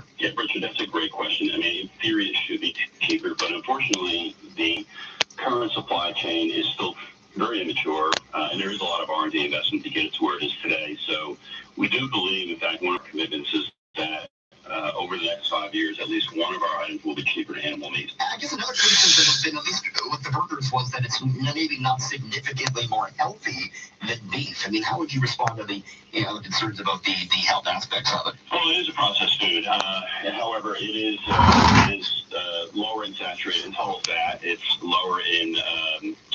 cheaper? Yeah, Richard, that's a great question. I mean, in theory, it should be cheaper, but unfortunately, the current supply chain is still very immature, and there is a lot of R&D investment to get it to where it is today. So we do believe, in fact, one of our commitments is that over the next 5 years, at least one of our items will be cheaper than animal meat. I guess another criticism has been, at least with the burgers, was that it's maybe not significantly more healthy than beef. I mean, how would you respond to the concerns about the health aspects of it? Well, it is a processed food. However, it is lower in saturated and total fat. It's lower in,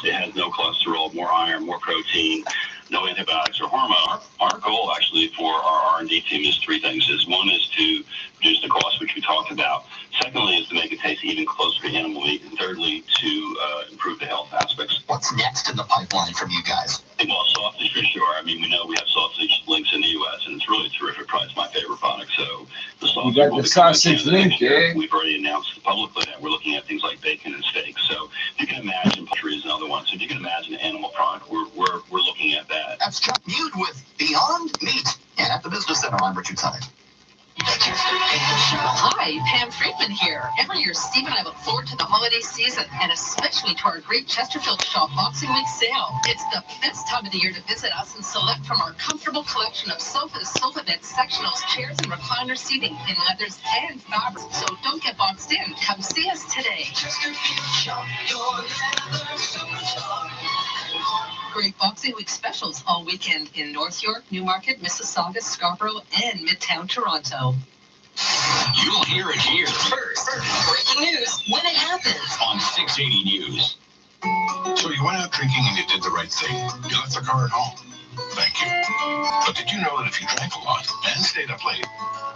it has no cholesterol, more iron, more protein, no antibiotics or hormone. Our goal actually for our R&D team is three things. One is to reduce the cost, which we talked about. Secondly is to make it taste even closer to animal meat. And thirdly, to improve the health aspects. What's next in the pipeline from you guys? Well, sausage for sure. I mean, we know we have sausage links in the U.S., and it's really terrific. Probably it's my favorite product. So the sausage. You got the sausage link, eh? We've already announced publicly that we're looking at things like bacon and steak. So you can imagine poultry is another one. So if you can imagine an animal product, we're looking at that. That's Chuck Mead with Beyond Meat. And at the Business Center, I'm Richard Side. Hi, Pam Friedman here. Every year, Steve and I look forward to the holiday season, and especially to our great Chesterfield Shaw Boxing Week sale. It's the best time of the year to visit us and select from our comfortable collection of sofas, sofa beds, sectionals, chairs, and recliner seating in leathers and fabrics. So don't get boxed in. Come see us today. Chesterfield Shaw, your leather superstar. Great Boxing Week specials all weekend in North York, Newmarket, Mississauga, Scarborough, and Midtown Toronto. You'll hear it here First, breaking news when it happens. on 680 News. So you went out drinking and you did the right thing. You left the car at home. Thank you. But did you know that if you drank a lot and stayed up late,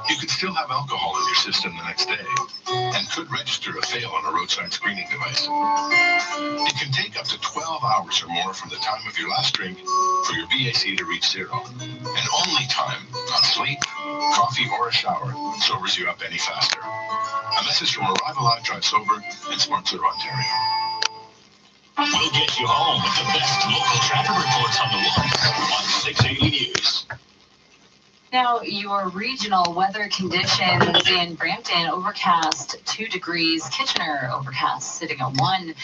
you could still have alcohol in your system the next day and could register a fail on a roadside screening device? It can take up to 12 hours or more from the time of your last drink for your BAC to reach zero. And only time on sleep, coffee, or a shower sobers you up any faster. A message from Arrive Alive, Drive Sober, and Sponsor Ontario. We'll get you home with the best local traffic reports on the look on 680 News. Now, your regional weather conditions in Brampton, overcast 2 degrees. Kitchener, overcast, sitting at 1.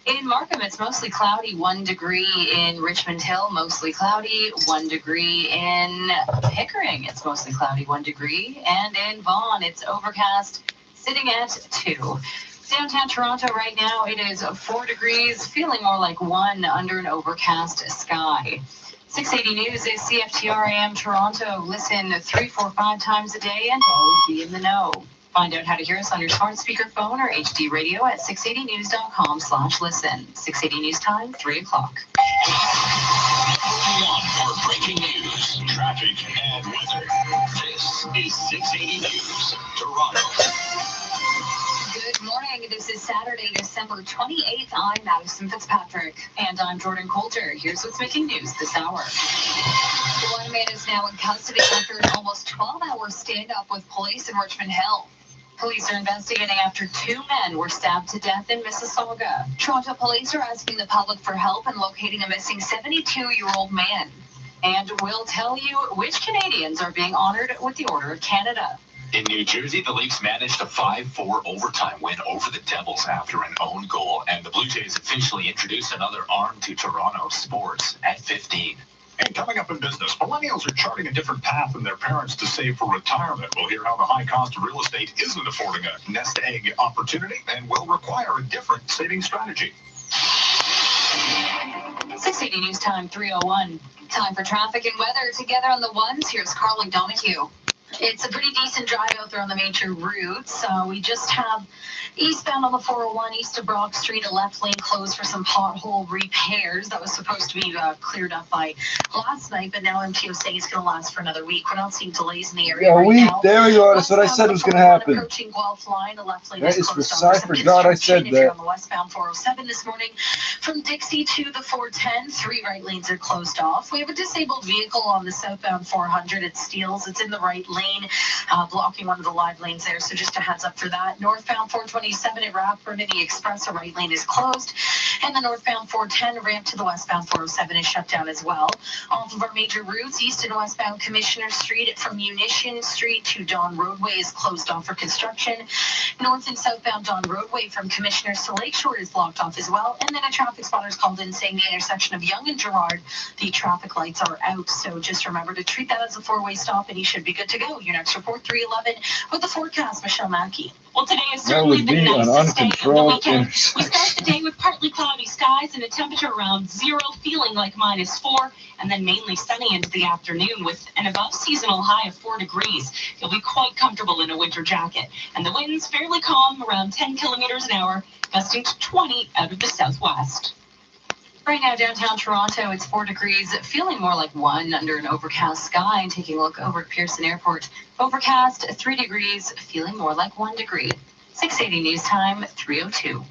In Markham, it's mostly cloudy, 1 degree. In Richmond Hill, mostly cloudy, 1 degree. In Pickering, it's mostly cloudy, 1 degree. And in Vaughan, it's overcast, sitting at 2. Downtown Toronto right now, it is 4 degrees, feeling more like 1 under an overcast sky. 680 News is CFTR AM Toronto. Listen 3, 4, 5 times a day and always be in the know. Find out how to hear us on your smart speakerphone or HD radio at 680news.com/listen. 680 News time, 3 o'clock. Number 1 for breaking news, traffic, and weather. This is 680 News, Toronto. Good morning. This is Saturday, December 28th. I'm Madison Fitzpatrick. And I'm Jordan Coulter. Here's what's making news this hour. One man is now in custody after an almost 12-hour standoff with police in Richmond Hill. Police are investigating after 2 men were stabbed to death in Mississauga. Toronto police are asking the public for help in locating a missing 72-year-old man. And we'll tell you which Canadians are being honored with the Order of Canada. In New Jersey, the Leafs managed a 5-4 overtime win over the Devils after an own goal, and the Blue Jays officially introduced another arm to Toronto sports at 15. And coming up in business, millennials are charting a different path than their parents to save for retirement. We'll hear how the high cost of real estate isn't affording a nest egg opportunity and will require a different saving strategy. 680 News time, 3:01. Time for traffic and weather together on the ones. Here's Carly Donahue. It's a pretty decent drive out there on the major routes. We just have eastbound on the 401 east of Brock Street, a left lane closed for some pothole repairs. That was supposed to be cleared up by last night, but now MTO saying it's going to last for another week. We're not seeing delays in the area Yeah, right now. there you are. That's what I said was going to happen. Approaching Guelph line, the left lane That is closed precise. off I forgot I said if you're that. on the westbound 407 this morning, from Dixie to the 410, 3 right lanes are closed off. We have a disabled vehicle on the southbound 400 at Steeles. It's in the right lane, blocking one of the live lanes there, so just a heads up for that. Northbound 427 at Rathburn, the Express, a right lane is closed. And the northbound 410 ramp to the westbound 407 is shut down as well. Off of our major routes, east and westbound Commissioner Street from Munition Street to Don Roadway is closed off for construction. North and southbound Don Roadway from Commissioners to Lakeshore is blocked off as well. And then a traffic spotter's called in saying the intersection of Yonge and Gerrard, the traffic lights are out. So just remember to treat that as a four-way stop and you should be good to go. Your next report, 311 with the forecast, Michelle Mackey. Well, today is That certainly would the be an nicest day of the uncontrolled weekend. We start intersection. the day with partly cloudy skies and a temperature around 0, feeling like -4, and then mainly sunny into the afternoon with an above seasonal high of 4 degrees. You'll be quite comfortable in a winter jacket. And the winds fairly calm, around 10 kilometers an hour, gusting to 20 out of the southwest. Right now, downtown Toronto, it's 4 degrees, feeling more like 1 under an overcast sky. And taking a look over at Pearson Airport, overcast 3 degrees, feeling more like 1 degree. 680 News Time, 3:02.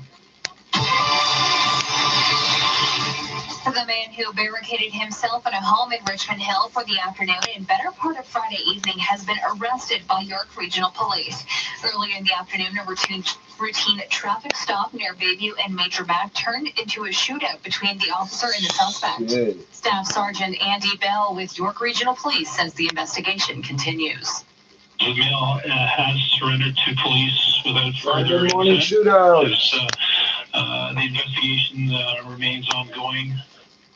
The man who barricaded himself in a home in Richmond Hill for the afternoon and better part of Friday evening has been arrested by York Regional Police. Early in the afternoon, a routine traffic stop near Bayview and Major Mac turned into a shootout between the officer and the suspect. Yeah. Staff Sergeant Andy Bell with York Regional Police says the investigation continues. The male has surrendered to police without further Friday morning incident. shootout. The investigation remains ongoing.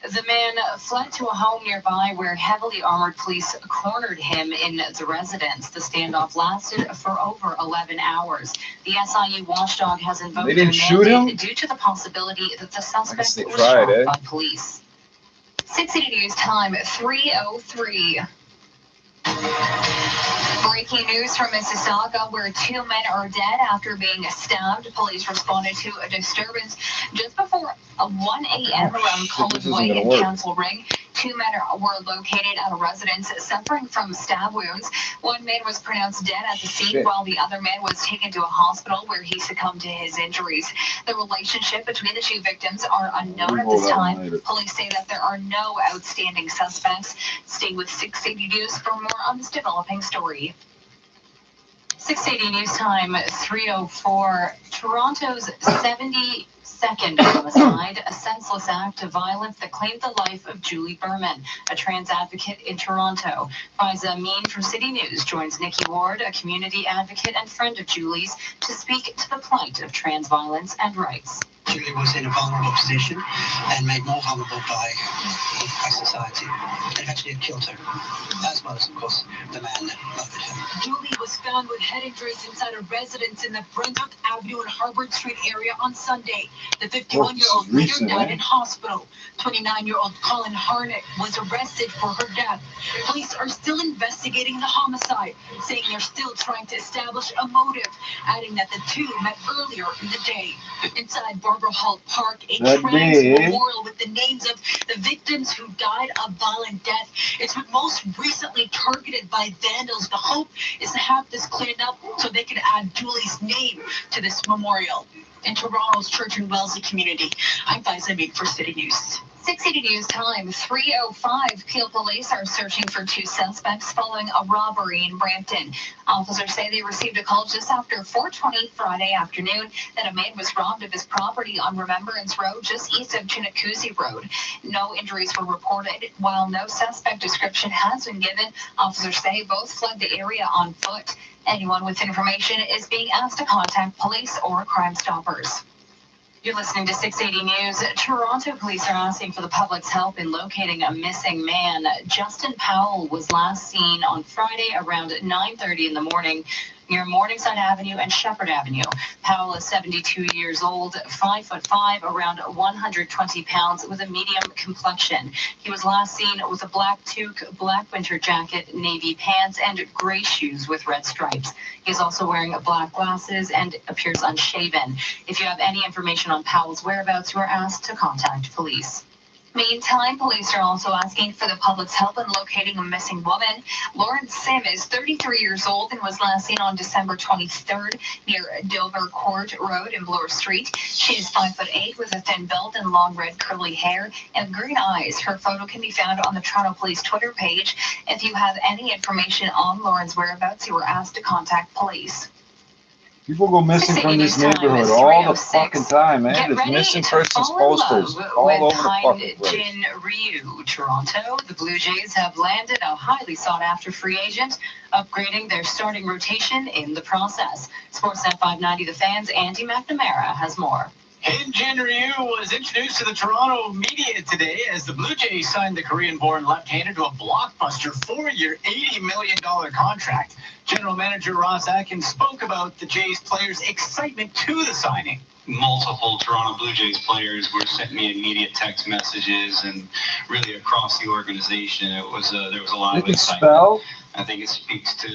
The man fled to a home nearby where heavily armored police cornered him in the residence. The standoff lasted for over 11 hours. The SIU watchdog has invoked They didn't their shoot mandate him? due to the possibility that the suspect they was tried, shot eh? by police. 680 News Time, 3:03. Breaking news from Mississauga, where 2 men are dead after being stabbed. Police responded to a disturbance just before 1 a.m. around Cullen Way and Council Ring. 2 men were located at a residence suffering from stab wounds. 1 man was pronounced dead at the scene, while the other man was taken to a hospital where he succumbed to his injuries. The relationship between the 2 victims are unknown at this time. Police say that there are no outstanding suspects. Stay with 680 News for more on this developing story. 680 News Time, 3:04. Toronto's 72nd homicide, a senseless act of violence that claimed the life of Julie Berman, a trans advocate in Toronto. Fiza Amin from City News joins Nikki Ward, a community advocate and friend of Julie's, to speak to the plight of trans violence and rights. Julie was in a vulnerable position and made more vulnerable by society. And eventually it killed her, as well as, of course, the man that murdered her. Julie was found with head injuries inside a residence in the Brunswick Avenue and Harvard Street area on Sunday. The 51-year-old later died in hospital. 29-year-old Colin Harnick was arrested for her death. Police are still investigating the homicide, saying they're still trying to establish a motive, adding that the 2 met earlier in the day. Inside Barbara Hall Park, a trans memorial with the names of the victims who died a violent death. It's been most recently targeted by vandals. The hope is to have this cleared up so they can add Julie's name to this memorial. In Toronto's Church and Wellesley community, I'm Fiza Amin for City News. 680 News Time, 3:05. Peel police are searching for 2 suspects following a robbery in Brampton. Officers say they received a call just after 4:20 Friday afternoon that a man was robbed of his property on Remembrance Road, just east of Chinacoozy Road. No injuries were reported. While no suspect description has been given, officers say both fled the area on foot. Anyone with information is being asked to contact police or Crime Stoppers. You're listening to 680 News. Toronto police are asking for the public's help in locating a missing man. Justin Powell was last seen on Friday around 9:30 in the morning near Morningside Avenue and Shepherd Avenue. Powell is 72 years old, 5'5", around 120 pounds, with a medium complexion. He was last seen with a black toque, black winter jacket, navy pants, and gray shoes with red stripes. He is also wearing black glasses and appears unshaven. If you have any information on Powell's whereabouts, you are asked to contact police. Meantime, police are also asking for the public's help in locating a missing woman. Lauren Sim is 33 years old and was last seen on December 23rd near Dover Court Road in Bloor Street. She is 5'8" with a thin build and long red curly hair and green eyes. Her photo can be found on the Toronto Police Twitter page. If you have any information on Lauren's whereabouts, you are asked to contact police. People go missing from this neighborhood all the fucking time, man. Get There's ready missing to persons fall in posters love all with over the fucking place. Hyun-Jin Ryu. Toronto, the Blue Jays have landed a highly sought-after free agent, upgrading their starting rotation in the process. Sportsnet 590 The Fan's Andy McNamara has more. Hyun-Jin Ryu was introduced to the Toronto media today as the Blue Jays signed the Korean-born left-hander to a blockbuster 4-year, $80 million contract. General Manager Ross Atkins spoke about the Jays players' excitement to the signing. Multiple Toronto Blue Jays players were sending me immediate text messages, and really across the organization, there was a lot You of can excitement. spell? I think it speaks to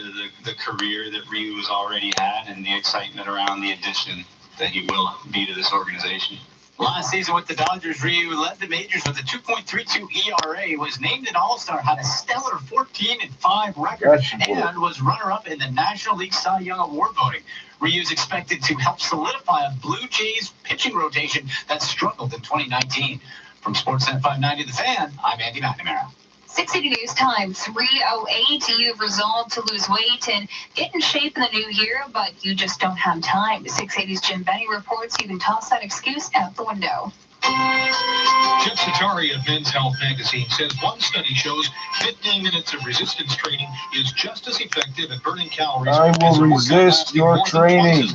the career that Ryu has already had and the excitement around the addition that he will be to this organization. Last season with the Dodgers, Ryu led the majors with a 2.32 ERA, was named an All-Star, had a stellar 14-5 record, and was runner-up in the National League Cy Young Award voting. Ryu's expected to help solidify a Blue Jays pitching rotation that struggled in 2019. From Sportsnet 590 The Fan, I'm Andy McNamara. 680 News Time 3:08. You've resolved to lose weight and get in shape in the new year, but you just don't have time. 680's Jim Benny reports you can toss that excuse out the window. Jeff Satari of Men's Health Magazine says one study shows 15 minutes of resistance training is just as effective at burning calories. I will resist your training.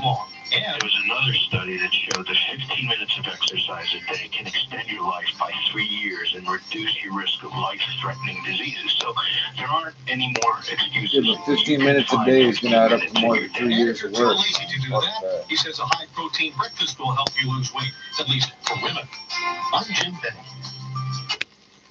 And there was another study that showed that 15 minutes of exercise a day can extend your life by 3 years and reduce your risk of life-threatening diseases. So there aren't any more excuses. Yeah, but 15 minutes a day is going to add up to more than 3 years of work. Lazy to do that. He says a high-protein breakfast will help you lose weight, at least for women. I'm Jim Benny.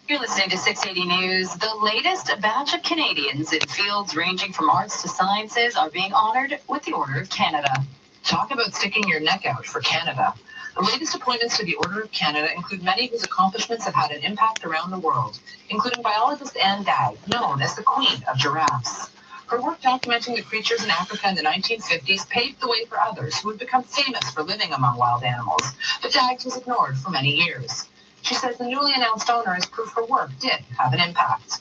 You're listening to 680 News. The latest batch of Canadians in fields ranging from arts to sciences are being honored with the Order of Canada. Talk about sticking your neck out for Canada. The latest appointments to the Order of Canada include many whose accomplishments have had an impact around the world, including biologist Anne Dagg, known as the Queen of Giraffes. Her work documenting the creatures in Africa in the 1950s paved the way for others who would become famous for living among wild animals, but Dagg was ignored for many years. She says the newly announced honor is proof her work did have an impact.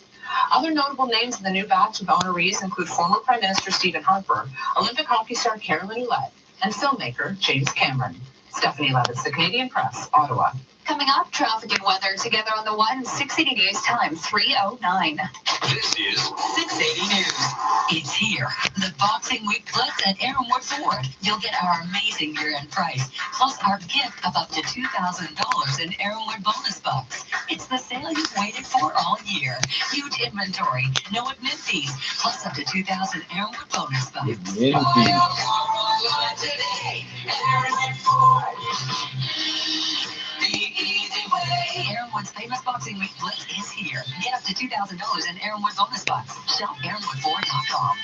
Other notable names in the new batch of honorees include former Prime Minister Stephen Harper, Olympic hockey star Carolyn Ouellette, and filmmaker James Cameron. Stephanie Levis, The Canadian Press, Ottawa. Coming up, traffic and weather together on the one. 680 News Time 3:09. This is 680 News. It's here. The Boxing Week Blitz at Aaronwood Ford. You'll get our amazing year-end price, plus our gift of up to $2,000 in Aaronwood bonus bucks. It's the sale you've waited for all year. Huge inventory, no admin fees, plus up to $2,000 Aaronwood bonus bucks. Today, Aaronwood Ford. The easy way. Aaronwood's famous Boxing Week Blitz is here. Get up to $2,000 in Aaronwood bonus bucks. Shop AaronwoodFord.com.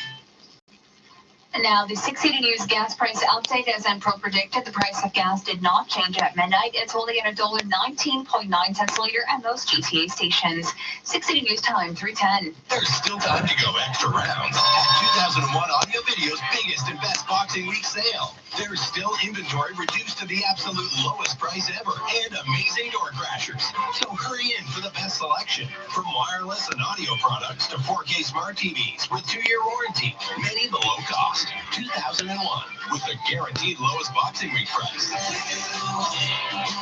Now, the 680 News gas price update, as Enpro predicted, the price of gas did not change at midnight. It's only at $1.19.9 a liter at most GTA stations. 680 News Time 3:10. There's still time to go extra rounds at 2001 Audio Video's biggest and best Boxing Week sale. There's still inventory reduced to the absolute lowest price ever and amazing door crashers. So hurry in for the best selection. From wireless and audio products to 4K smart TVs with 2-year warranty, many below cost. 2001 with the guaranteed lowest Boxing Week price.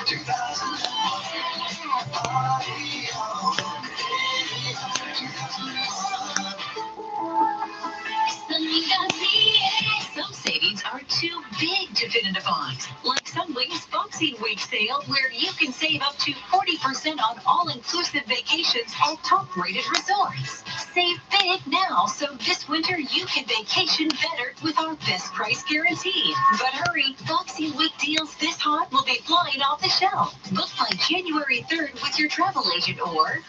2001. Some savings are too big to fit into fonts, like Sunwing's Boxing Week sale, where you can save up to 40% on all-inclusive vacations at top-rated resorts. Save big now, so this winter you can vacation better with our best price guarantee. But hurry, Boxing Week deals this hot will be flying off the shelf. Book by January 3rd with your travel agent or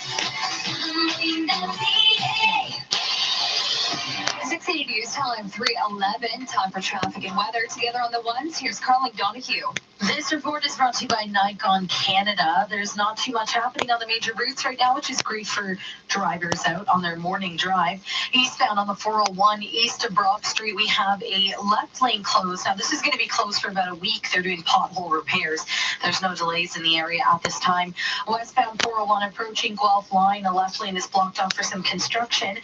680 News Time 3:11. Time for traffic and weather. Together on the ones, here's Carly Donahue. This report is brought to you by Nikon Canada. There's not too much happening on the major routes right now, which is great for drivers out on their morning drive. Eastbound on the 401 east of Brock Street, we have a left lane closed. Now, this is going to be closed for about a week. They're doing pothole repairs. There's no delays in the area at this time. Westbound 401 approaching Guelph line, a left lane is blocked off for some construction.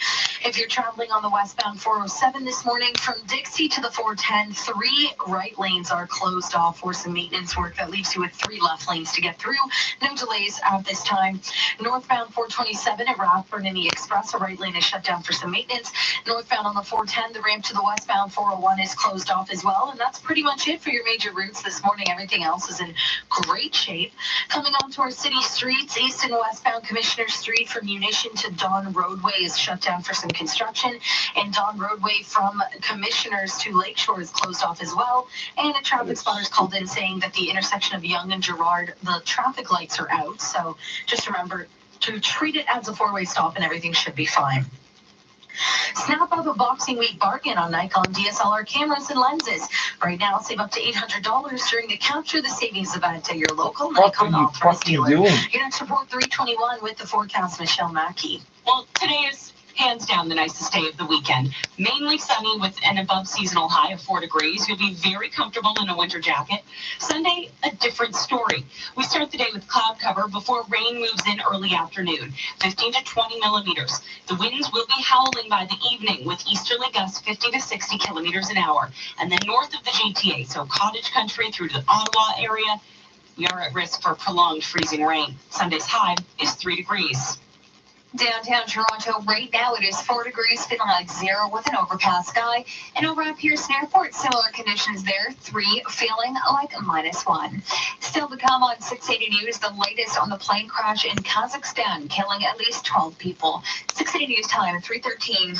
If you're traveling on the westbound 401, 407 this morning from Dixie to the 410. 3 right lanes are closed off for some maintenance work. That leaves you with 3 left lanes to get through. No delays at this time. Northbound 427 at Rathburn in the Express, a right lane is shut down for some maintenance. Northbound on the 410, the ramp to the westbound 401 is closed off as well. And that's pretty much it for your major routes this morning. Everything else is in great shape. Coming onto our city streets, east and westbound Commissioner Street from Munition to Dawn Roadway is shut down for some construction. And Dawn Roadway from Commissioners to Lakeshore is closed off as well. And a traffic spotter's called in saying that the intersection of Yonge and Gerrard, the traffic lights are out. So just remember to treat it as a 4-way stop and everything should be fine. Snap up a Boxing Week bargain on Nikon DSLR cameras and lenses. Right now, save up to $800 during the Capture the Savings event at your local Nikon authorized dealer. You're going to support 321 with the forecast, Michelle Mackey. Well, today is hands down the nicest day of the weekend. Mainly sunny with an above seasonal high of 4 degrees. You'll be very comfortable in a winter jacket. Sunday, a different story. We start the day with cloud cover before rain moves in early afternoon, 15 to 20 millimeters. The winds will be howling by the evening with easterly gusts 50 to 60 kilometers an hour. And then north of the GTA, so Cottage Country through to the Ottawa area, we are at risk for prolonged freezing rain. Sunday's high is 3 degrees. Downtown Toronto, right now it is 4 degrees, feeling like 0 with an overcast sky. And over at Pearson Airport, similar conditions there, 3 feeling like -1. Still to come on 680 News, the latest on the plane crash in Kazakhstan, killing at least 12 people. 680 News time, 3:13.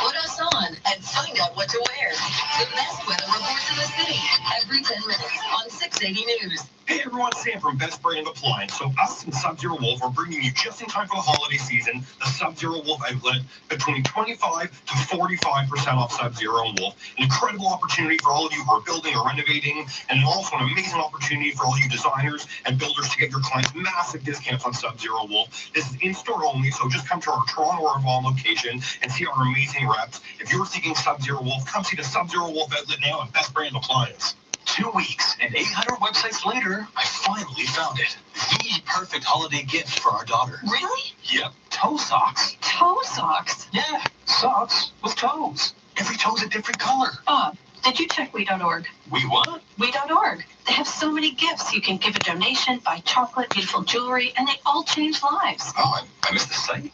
Put us on and find out what to wear. The best weather reports in the city every 10 minutes on 680 News. Hey everyone, Sam from Best Brand Appliance. So us and Sub-Zero Wolf are bringing you just in time for the holiday season, the Sub-Zero Wolf outlet, between 25 to 45% off Sub-Zero and Wolf. An incredible opportunity for all of you who are building or renovating, and also an amazing opportunity for all you designers and builders to get your clients massive discounts on Sub-Zero Wolf. This is in-store only, so just come to our Toronto or Vaughan location and see our amazing reps. If you're seeking Sub-Zero Wolf, come see the Sub-Zero Wolf outlet now at Best Brand Appliance. 2 weeks and 800 websites later, I finally found it. The perfect holiday gift for our daughter. Really? Yep, toe socks. Toe socks? Yeah, socks with toes. Every toe's a different color. Bob, did you check We.org? We what? We.org. They have so many gifts. You can give a donation, buy chocolate, beautiful jewelry, and they all change lives. Oh, I missed the site.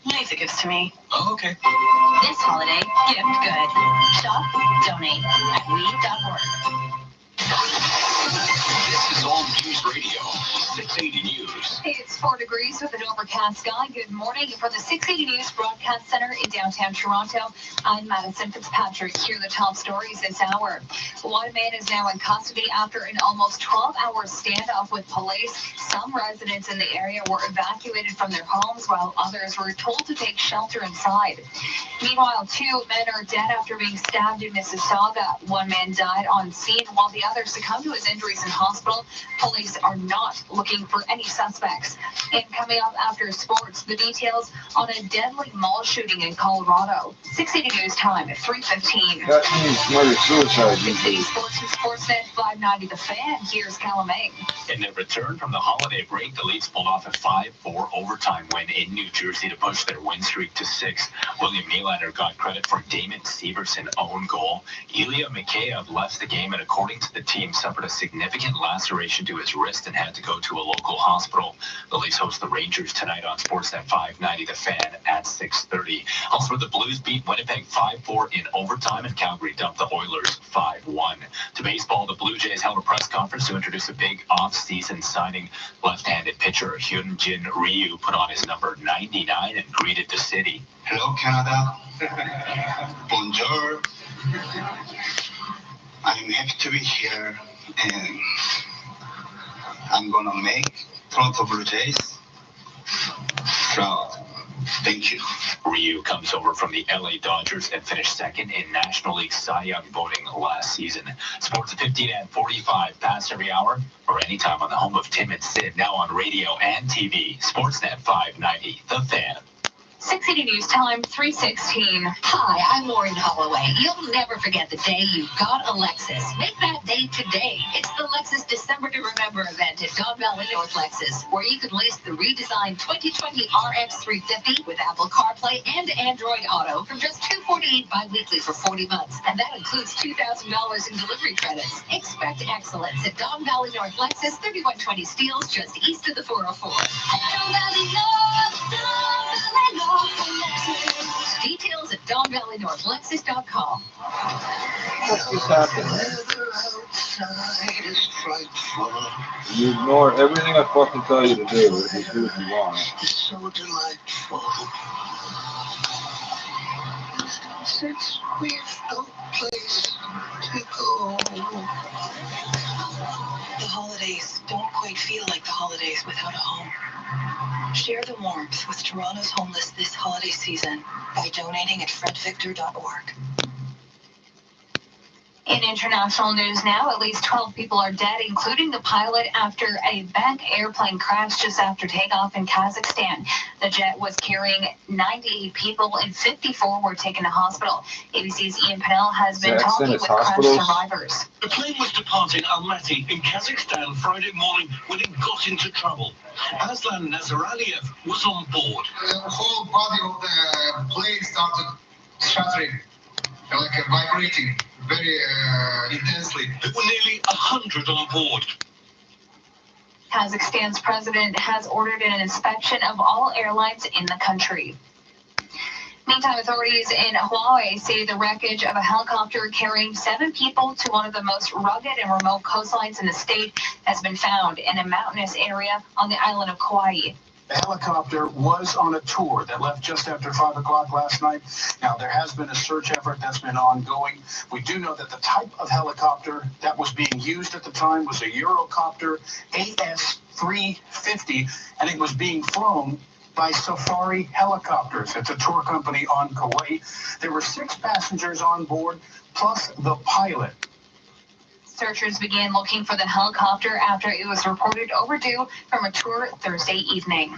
Leave the gifts to me. Oh, okay. This holiday, gift good. Shop, donate at We.org. This is All News Radio, 680 News. Hey, it's 4 degrees with an overcast sky. Good morning from the 680 News Broadcast Center in downtown Toronto. I'm Madison Fitzpatrick. Here are the top stories this hour. One man is now in custody after an almost 12-hour standoff with police. Some residents in the area were evacuated from their homes while others were told to take shelter inside. Meanwhile, 2 men are dead after being stabbed in Mississauga. One man died on scene while the other succumbed to his injuries in hospital. Police are not looking for any suspects. And coming up after sports, the details on a deadly mall shooting in Colorado. 680 News time at 3:15. That means murder suicide. 680 Sports and Sportsnet 590 The Fan. Here's Calamang. In their return from the holiday break, the Leafs pulled off a 5-4 overtime win in New Jersey to push their win streak to 6. William Nylander got credit for Damon Severson's own goal. Ilya Mikheyev left the game and, according to the team, suffered a significant laceration to his wrist and had to go to a local hospital. The Leafs host the Rangers tonight on Sportsnet 590 The Fan at 6:30. Elsewhere, the Blues beat Winnipeg 5-4 in overtime, and Calgary dumped the Oilers 5-1. To baseball, the Blue Jays held a press conference to introduce a big off-season signing. Left-handed pitcher Hyunjin Ryu put on his number 99 and greeted the city. Hello, Canada. Bonjour. I'm happy to be here, and I'm gonna make Toronto Blue Jays proud. Thank you. Ryu comes over from the LA Dodgers and finished second in National League Cy Young voting last season. Sports at 15 and 45, past every hour or anytime on the home of Tim and Sid, now on radio and TV. Sportsnet 590, The Fan. 6 City News Time, 3:16. Hi, I'm Maureen Holloway. You'll never forget the day you got a Lexus. Make that day today. It's the Lexus December to Remember event at Don Valley North Lexus, where you can lease the redesigned 2020 RX 350 with Apple CarPlay and Android Auto for just $248 bi-weekly for 40 months. And that includes $2,000 in delivery credits. Expect excellence at Don Valley North Lexus, 3120 Steeles, just east of the 404. Details at DonValleyNorthLexus.com. What's just happened? You ignore everything I fucking tell you to do. Just do what you want. It's so delightful. Since we've no place to go. The holidays don't quite feel like the holidays without a home. Share the warmth with Toronto's homeless this holiday season by donating at fredvictor.org. In international news now, at least 12 people are dead, including the pilot, after a bank airplane crashed just after takeoff in Kazakhstan. The jet was carrying 98 people and 54 were taken to hospital. ABC's Ian Pennell has been talking with crash survivors. The plane was departing Almaty in Kazakhstan Friday morning when it got into trouble. Aslan Nazaraliyev was on board. The whole body of the plane started shattering, like vibrating very intensely. There were nearly 100 on board. Kazakhstan's president has ordered an inspection of all airlines in the country. Meantime, authorities in Hawaii say the wreckage of a helicopter carrying 7 people to one of the most rugged and remote coastlines in the state has been found in a mountainous area on the island of Kauai. The helicopter was on a tour that left just after 5 o'clock last night. Now, there has been a search effort that's been ongoing. We do know that the type of helicopter that was being used at the time was a Eurocopter AS-350, and it was being flown by Safari Helicopters. It's a tour company on Kauai. There were 6 passengers on board, plus the pilot. Searchers began looking for the helicopter after it was reported overdue from a tour Thursday evening.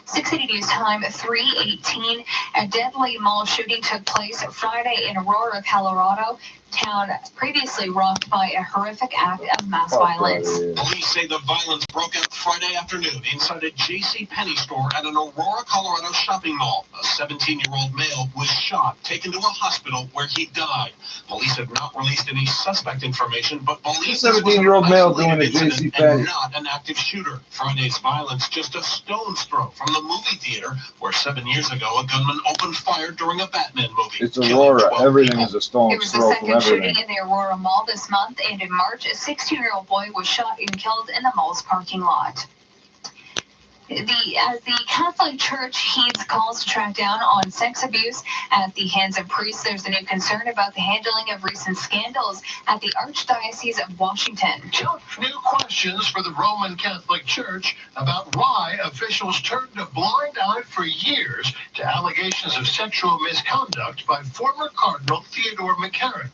6 City News Time, 3:18. A deadly mall shooting took place Friday in Aurora, Colorado, town previously rocked by a horrific act of mass violence. Police say the violence broke out Friday afternoon inside a JCPenney store at an Aurora, Colorado shopping mall. A 17-year-old male was shot, taken to a hospital where he died. Police have not released any suspect information, but believe the 17-year-old male doing a JCPenney. Not an active shooter. Friday's violence just a stone's throw from the movie theater where 7 years ago a gunman opened fire during a Batman movie. It's Aurora. Everything is a stone's throw from everything. Shooting in the Aurora Mall this month, and in March, a 16-year-old boy was shot and killed in the mall's parking lot. As the Catholic Church heeds calls to track down on sex abuse at the hands of priests, there's a new concern about the handling of recent scandals at the Archdiocese of Washington. New questions for the Roman Catholic Church about why officials turned a blind eye for years to allegations of sexual misconduct by former Cardinal Theodore McCarrick.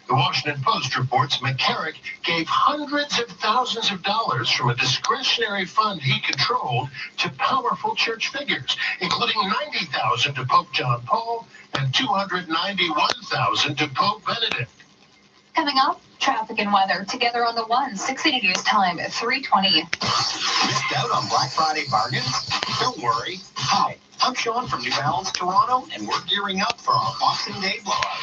The Washington Post reports McCarrick gave hundreds of thousands of dollars from a discretionary fund he controlled to powerful church figures, including $90,000 to Pope John Paul and $291,000 to Pope Benedict. Coming up, traffic and weather together on the One. 6 City News Time at 3:20. Missed out on Black Friday bargains? Don't worry. Hi, I'm Sean from New Balance Toronto, and we're gearing up for our Boxing Day blowout.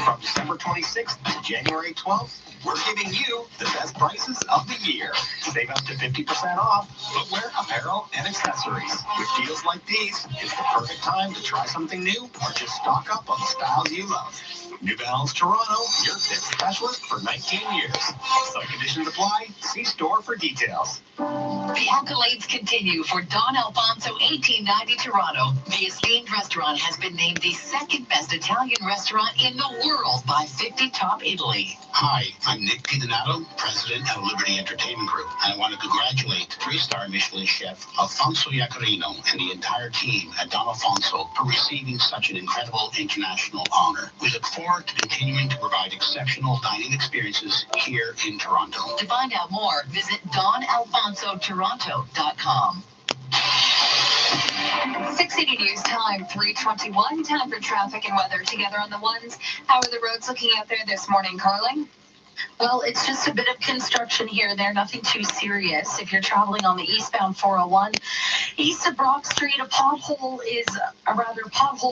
From December 26th to January 12th, we're giving you the best prices of the year. Save up to 50% off footwear, apparel, and accessories. With deals like these, it's the perfect time to try something new or just stock up on the styles you love. New Balance Toronto, your fit specialist for 19 years. Some conditions apply. See store for details. The accolades continue for Don Alfonso 1890 Toronto. The esteemed restaurant has been named the second best Italian restaurant in the world by 50 Top Italy. Hi, I'm Nick Pidanato, president of Liberty Entertainment Group, and I want to congratulate 3-star Michelin chef Alfonso Iacarino and the entire team at Don Alfonso for receiving such an incredible international honor. We look forward to continuing to provide exceptional dining experiences here in Toronto. To find out more, visit DonAlfonsoToronto.com. 680 News Time, 3:21. Time for traffic and weather together on the ones. How are the roads looking out there this morning, Carling? Well, it's just a bit of construction here and there, nothing too serious. If you're traveling on the eastbound 401, east of Brock Street, pothole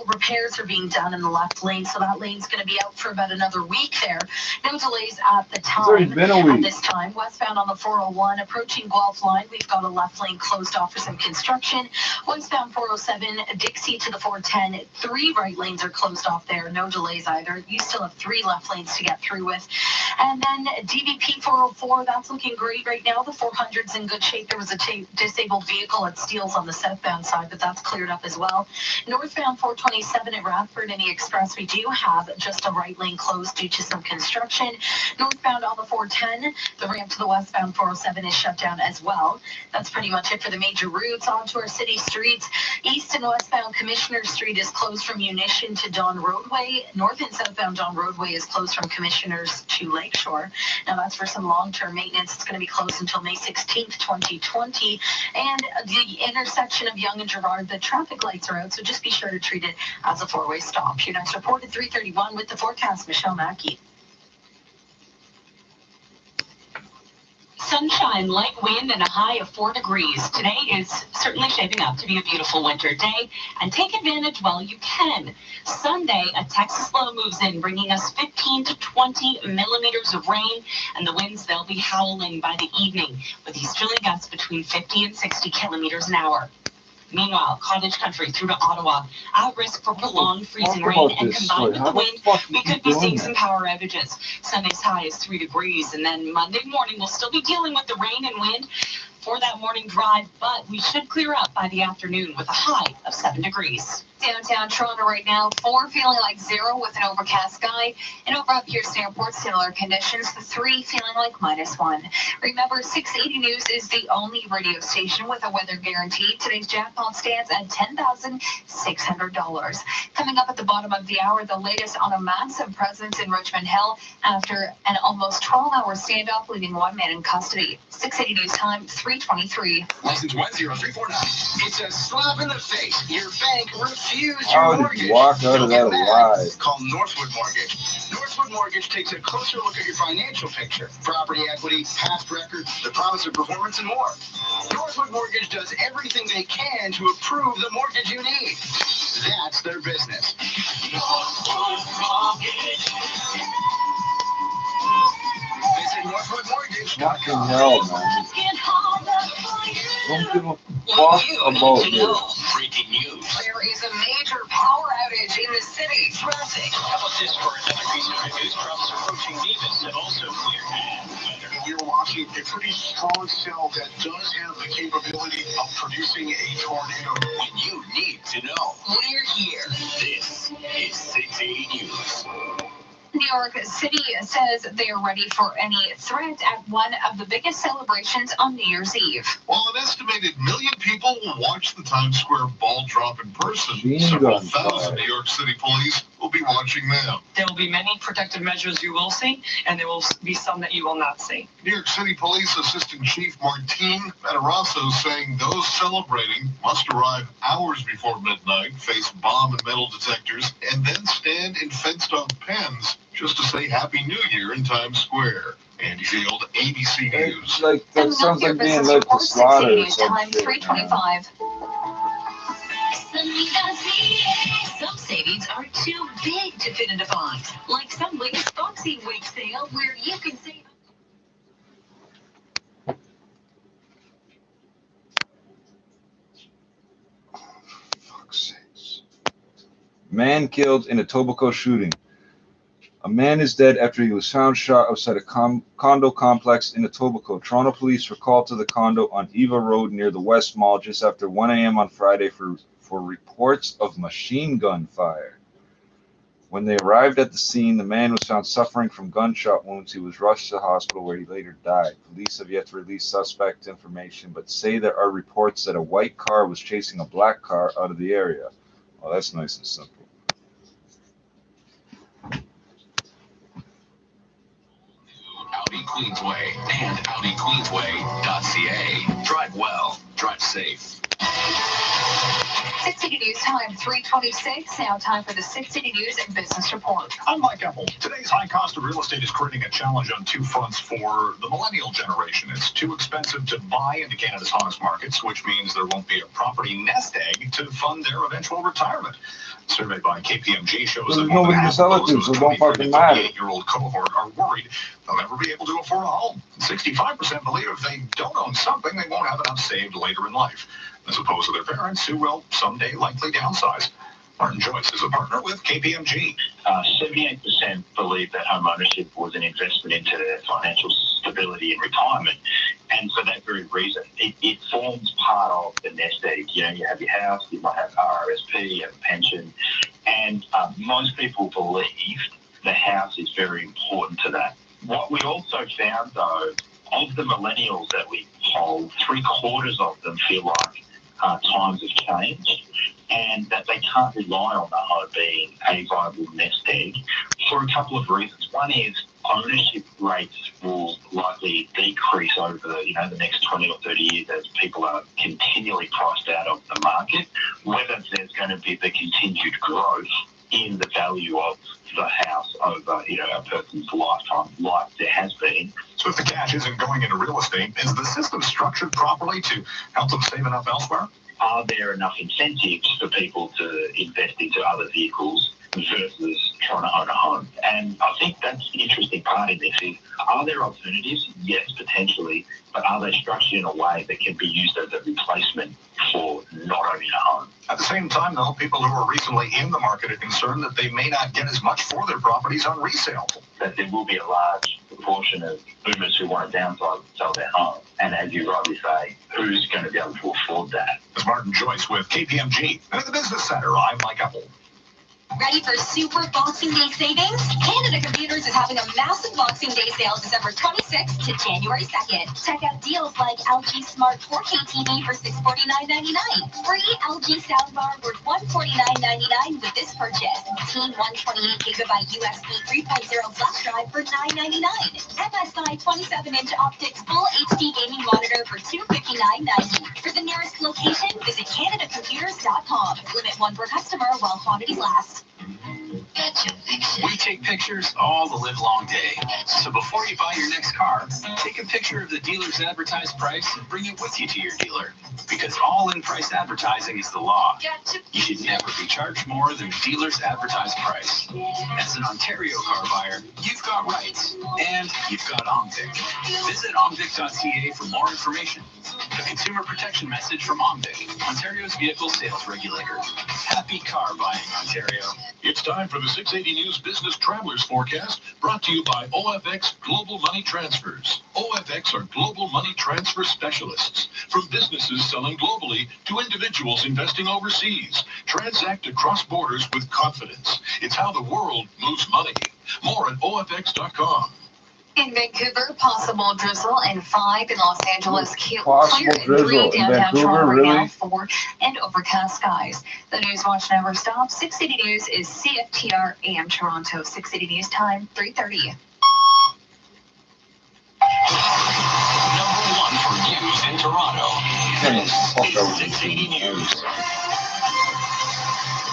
repairs are being done in the left lane, so that lane's going to be out for about another week there. No delays at the time. It's already been a week. At this time, westbound on the 401, approaching Guelph line, we've got a left lane closed off for some construction. Westbound 407, Dixie to the 410, 3 right lanes are closed off there. No delays either. You still have 3 left lanes to get through with. And then DVP 404, that's looking great right now. The 400's in good shape. There was a disabled vehicle at Steeles on the southbound side, but that's cleared up as well. Northbound 427 at Radford and the Express, we do have just a right lane closed due to some construction. Northbound on the 410, the ramp to the westbound 407 is shut down as well. That's pretty much it for the major routes. Onto our city streets. East and westbound Commissioner Street is closed from Munition to Don Roadway. North and southbound Don Roadway is closed from Commissioners to Lakeshore. Now that's for some long-term maintenance. It's going to be closed until May 16th, 2020. And the intersection of Yonge and Gerrard, the traffic lights are out, so just be sure to treat it as a 4-way stop. Your next report at 3:31 with the forecast, Michelle Mackey. Sunshine, light wind, and a high of 4 degrees. Today is certainly shaping up to be a beautiful winter day, and take advantage while you can. Sunday, a Texas low moves in, bringing us 15 to 20 millimeters of rain, and the winds, they'll be howling by the evening, with easterly gusts between 50 and 60 kilometers an hour. Meanwhile, Cottage Country through to Ottawa, at risk for prolonged freezing rain, and combined with the wind, we could be seeing some power outages. Sunday's high is 3 degrees, and then Monday morning we'll still be dealing with the rain and wind for that morning drive, but we should clear up by the afternoon with a high of 7 degrees. Downtown Toronto right now, 4 feeling like 0 with an overcast sky, and over up Pearson Airport, similar conditions. The 3 feeling like -1. Remember, 680 News is the only radio station with a weather guarantee. Today's jackpot stands at $10,600. Coming up at the bottom of the hour, the latest on a massive presence in Richmond Hill after an almost 12-hour standoff, leaving 1 man in custody. 680 News Time, 3:23. License 10349. It's a slap in the face. Your bank refused your How mortgage. did you walk out of that alive? Call Northwood Mortgage. Northwood Mortgage takes a closer look at your financial picture, property equity, past record, the promise of performance, and more. Northwood Mortgage does everything they can to approve the mortgage you need. That's their business. Northwood Mortgage. Visit Northwood Mortgage. Fucking hell, man. Don't give a fuck about this. Breaking news. There is a major power outage in the city. Traffic. How about this for another piece of news? Problems approaching Davis have also cleared. We are watching a pretty strong cell that does have the capability of producing a tornado. When you need to know. We're here. This is 680 News. New York City says they are ready for any threat at one of the biggest celebrations on New Year's Eve. While an estimated 1 million people will watch the Times Square ball drop in person, Machine several gun thousand fire. New York City police will be watching them. There will be many protective measures you will see, and there will be some that you will not see. New York City Police Assistant Chief Martine Matarazzo saying those celebrating must arrive hours before midnight, face bomb and metal detectors, and then stand in fenced-off pens just to say Happy New Year in Times Square. Andy Field, ABC News. It's like, that And sounds your like being business led to report, slaughter 680 or News some Time, shit, 3:25. Some savings are too big to fit into box, like Subway's Boxing Week sale, where you can save. Fuck's sakes. Man killed in a Etobicoke shooting. A man is dead after he was found shot outside a condo complex in Etobicoke. Toronto police were called to the condo on Eva Road near the West Mall just after 1 a.m. on Friday for reports of machine gun fire. When they arrived at the scene, the man was found suffering from gunshot wounds. He was rushed to the hospital where he later died. Police have yet to release suspect information, but say there are reports that a white car was chasing a black car out of the area. Well, that's nice and simple. Audi Queensway and AudiQueensway.ca. Drive well, drive safe. Six City News time, 3:26. Now time for the 6 City News and Business Report. I'm Mike Apple. Today's high cost of real estate is creating a challenge on two fronts for the millennial generation. It's too expensive to buy into Canada's hottest markets, which means there won't be a property nest egg to fund their eventual retirement. A survey by KPMG shows that more than half of those who 23 to 38-year-old cohort are worried they'll never be able to afford a home. 65% believe if they don't own something, they won't have enough saved later in life, as opposed to their parents who will someday likely downsize. Martin Joyce is a partner with KPMG. 78% believe that home ownership was an investment into their financial stability in retirement. And for that very reason, it forms part of the nest egg. You know, you have your house, you might have RRSP, you have a pension. And most people believe the house is very important to that. What we also found, though, of the millennials that we polled, 3/4 of them feel like times have changed and that they can't rely on the home being a viable nest egg for a couple of reasons. One is ownership rates will likely decrease over the next 20 or 30 years as people are continually priced out of the market, whether there's going to be the continued growth in the value of the house over a person's lifetime like there has been. So if the cash isn't going into real estate, is the system structured properly to help them save enough elsewhere? Are there enough incentives for people to invest into other vehicles versus trying to own a home? And I think that's the interesting part in this is, are there alternatives? Yes, potentially, but are they structured in a way that can be used as a replacement for not owning a home? At the same time, though, people who are recently in the market are concerned that they may not get as much for their properties on resale. That there will be a large proportion of boomers who want to downsize and sell their home. And as you rightly say, who's going to be able to afford that? It's Martin Joyce with KPMG. And at the Business Center, I'm Mike Apple. Ready for super Boxing Day savings? Canada Computers is having a massive Boxing Day sale December 26th to January 2nd. Check out deals like LG Smart 4K TV for $649.99. Free LG soundbar worth $149.99 with this purchase. Team 128GB USB 3.0 flash drive for $9.99. MSI 27-inch optics full HD gaming monitor for $259.90. For the nearest location, visit CanadaComputers.com. Limit 1 per customer while quantities last. We take pictures all the live-long day. So before you buy your next car, take a picture of the dealer's advertised price and bring it with you to your dealer. Because all-in price advertising is the law. You should never be charged more than dealer's advertised price. As an Ontario car buyer, you've got rights. And you've got OMVIC. Visit omvic.ca for more information. A consumer protection message from OMVIC, Ontario's vehicle sales regulator. Happy car buying, Ontario. It's time for the 680 News Business Travelers Forecast, brought to you by OFX Global Money Transfers. OFX are global money transfer specialists. From businesses selling globally to individuals investing overseas. Transact across borders with confidence. It's how the world moves money. More at OFX.com. In Vancouver, possible drizzle and 5 in Los Angeles, clear Possible and 3 drizzle in downtown Vancouver, Toronto right really? now, 4 and overcast skies. The News Watch never stops. 6 City News is CFTR AM Toronto. 6 City News time, 3:30. Number 1 for news in Toronto. This is 680 News.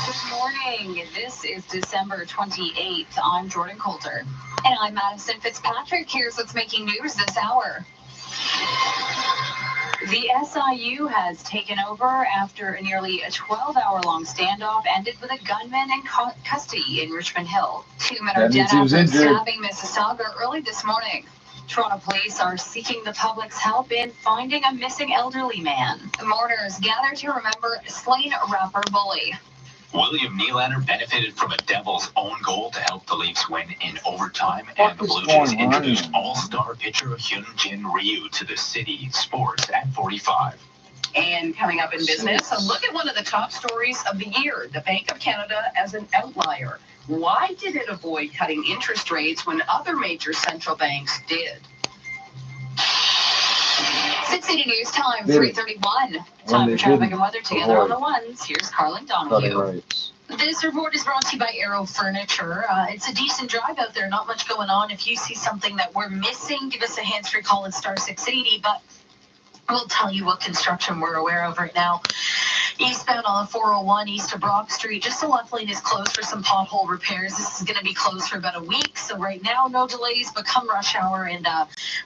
Good morning. This is December 28th. I'm Jordan Coulter. And I'm Madison Fitzpatrick. Here's what's making news this hour. The SIU has taken over after a nearly 12-hour-long standoff ended with a gunman in custody in Richmond Hill. 2 men are dead after stabbing Mississauga early this morning. Toronto police are seeking the public's help in finding a missing elderly man. Mourners gather to remember slain rapper Bully. William Nylander benefited from a Devils' own goal to help the Leafs win in overtime, and the Blue Jays introduced all-star pitcher Hyunjin Ryu to the City Sports at 45. And coming up in business, a look at one of the top stories of the year, the Bank of Canada as an outlier. Why did it avoid cutting interest rates when other major central banks did? 6 City News time, 3:31. Time for traffic and weather together on the ones. Here's Carlin Donahue. This report is brought to you by Aero Furniture. It's a decent drive out there, not much going on. If you see something that we're missing, give us a hands-free call at star 680. But We'll tell you what construction we're aware of right now. Eastbound on the 401 east of Brock Street, just the left lane is closed for some pothole repairs. This is going to be closed for about a week. So right now, no delays, but come rush hour and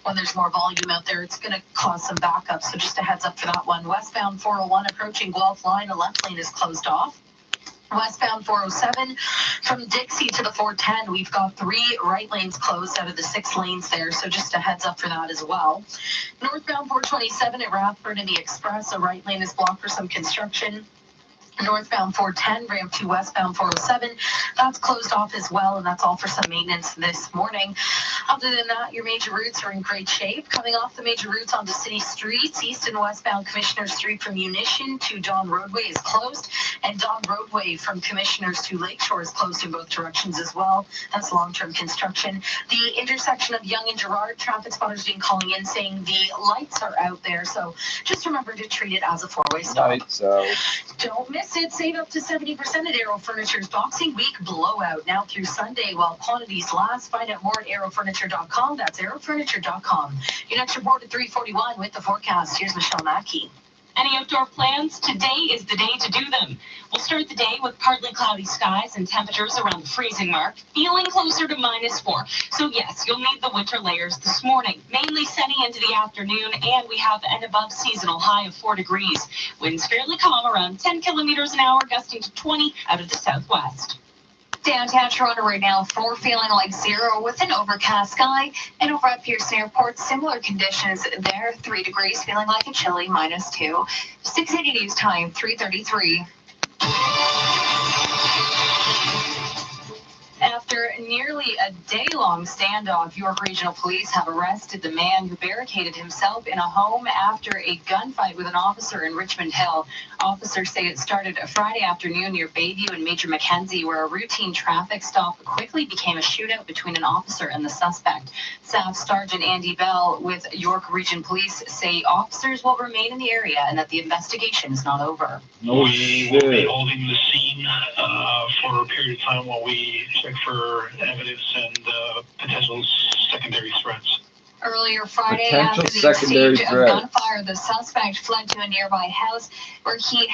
when there's more volume out there, it's going to cause some backups. So just a heads up for that one. Westbound 401 approaching Guelph line, the left lane is closed off. Westbound 407 from Dixie to the 410, we've got 3 right lanes closed out of the 6 lanes there, so just a heads up for that as well. Northbound 427 at Rathburn and the Express, a right lane is blocked for some construction. Northbound 410, ramp to westbound 407, that's closed off as well, and that's all for some maintenance this morning. Other than that, your major routes are in great shape. Coming off the major routes onto city streets, east and westbound Commissioner Street from Munition to Don Roadway is closed, and Don Roadway from Commissioners to Lakeshore is closed in both directions as well. That's long-term construction. The intersection of Yonge and Gerrard, traffic spotters been calling in saying the lights are out there, so just remember to treat it as a 4-way stop. Lights out. Don't miss it. Save up to 70% at Aero Furniture's Boxing Week blowout now through Sunday while quantities last. Find out more at aerofurniture.com. That's aerofurniture.com. Your next report at 3:41 with the forecast. Here's Michelle Mackey. Any outdoor plans? Today is the day to do them. We'll start the day with partly cloudy skies and temperatures around the freezing mark, feeling closer to -4. So yes, you'll need the winter layers this morning. Mainly sunny into the afternoon, and we have an above seasonal high of 4 degrees. Winds fairly calm, around 10 kilometers an hour, gusting to 20 out of the southwest. Downtown Toronto right now, 4 feeling like 0 with an overcast sky. And over at Pearson Airport, similar conditions there, 3 degrees, feeling like a chilly -2. 680 news time, 3:33. After nearly a day-long standoff, York Regional Police have arrested the man who barricaded himself in a home after a gunfight with an officer in Richmond Hill. Officers say it started a Friday afternoon near Bayview and Major Mackenzie, where a routine traffic stop quickly became a shootout between an officer and the suspect. Staff Sergeant Andy Bell with York Region Police say officers will remain in the area and that the investigation is not over. No We will be shit. holding the scene for a period of time while we check for evidence and potential secondary threats. Earlier Friday, Potential after the secondary exchange of threat. gunfire, the suspect fled to a nearby house where he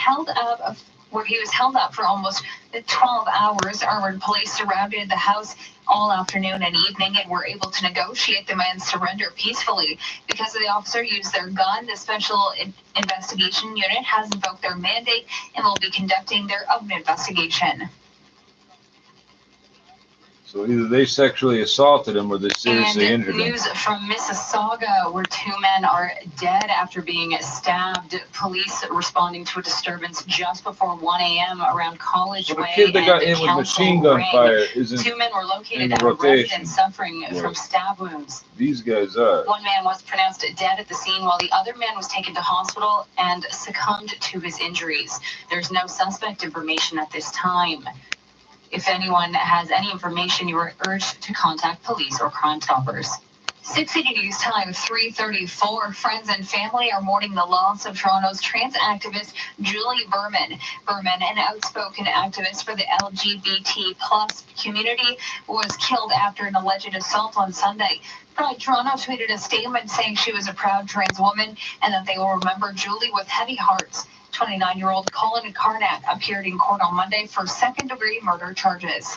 was held up for almost 12 hours. Armored police surrounded the house all afternoon and evening and were able to negotiate the man's surrender peacefully. Because the officer used their gun, the Special Investigation Unit has invoked their mandate and will be conducting their own investigation. So either they sexually assaulted him or they seriously And injured him. news from Mississauga, where 2 men are dead after being stabbed. Police responding to a disturbance just before 1 a.m. around College So the Way kid that got and hit with Council machine gun Ring. fire isn't 2 men were in located the at a rotation. residence suffering Yeah. from stab wounds. These guys are. 1 man was pronounced dead at the scene, while the other man was taken to hospital and succumbed to his injuries. There's no suspect information at this time. If anyone has any information, you are urged to contact police or Crime Stoppers. 680 News Time, 3:34. Friends and family are mourning the loss of Toronto's trans activist Julie Berman. Berman, an outspoken activist for the LGBT+ community, was killed after an alleged assault on Sunday. Pride Toronto tweeted a statement saying she was a proud trans woman and that they will remember Julie with heavy hearts. 29-year-old Colin Carnett appeared in court on Monday for second-degree murder charges.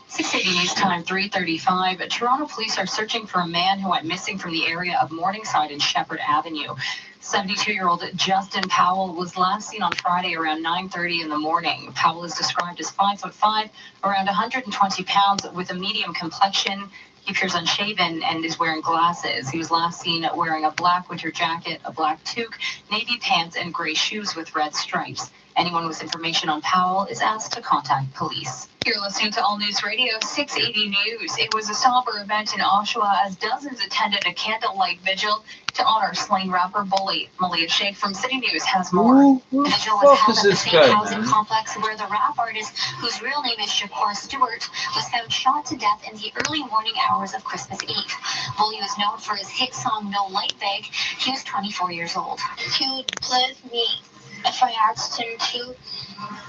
680 News Time, 3:35. Toronto police are searching for a man who went missing from the area of Morningside and Shepherd Avenue. 72-year-old Justin Powell was last seen on Friday around 9:30 in the morning. Powell is described as 5'5", around 120 pounds, with a medium complexion. He appears unshaven and is wearing glasses. He was last seen wearing a black winter jacket, a black toque, navy pants, and gray shoes with red stripes. Anyone with information on Powell is asked to contact police. You're listening to All News Radio 680 News. It was a somber event in Oshawa as dozens attended a candlelight vigil to honor slain rapper Bully. Malia Sheikh from City News has more. Who the vigil was fuck held is at the this same guy, housing man? complex where the rap artist, whose real name is Shakur Stewart, was found shot to death in the early morning hours of Christmas Eve. Bully was known for his hit song No Light Bag. He was 24 years old. He would play with me if I asked him to.